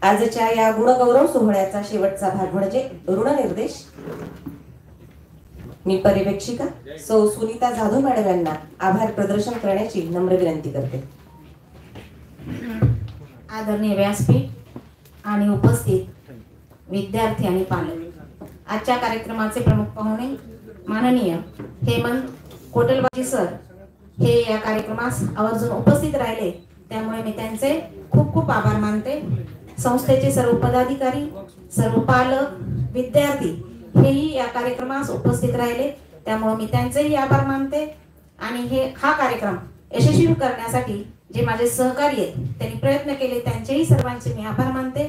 आजच्या या गुणगौरव सोहळ्याचा शेवटचा भाग म्हणजे ऋणनिर्देश. मी पर्यवेक्षिका सौ सुनीता जाधव मॅडम यांना आभार प्रदर्शन करण्याची नम्र विनंती करते. आदरणीय व्यासपीठ आणि उपस्थित विद्यार्थी आणि पालक, आजच्या कार्यक्रमाचे प्रमुख पाहुणे माननीय हेमंत कोटलवाजी सर हे या कार्यक्रमास आवर्जून उपस्थित राहिले, त्यामुळे मी त्यांचे खूप खूप आभार मानते. संस्थेचे सर्व पदाधिकारी, सर्व पालक, विद्यार्थी हेही या कार्यक्रमास उपस्थित राहिले, त्यामुळे मी त्यांचेही आभार मानते. आणि हा कार्यक्रम यशस्वी करण्यासाठी जे माझे सहकारी आहेत त्यांनी प्रयत्न केले, त्यांचेही सर्वांचे मी आभार मानते.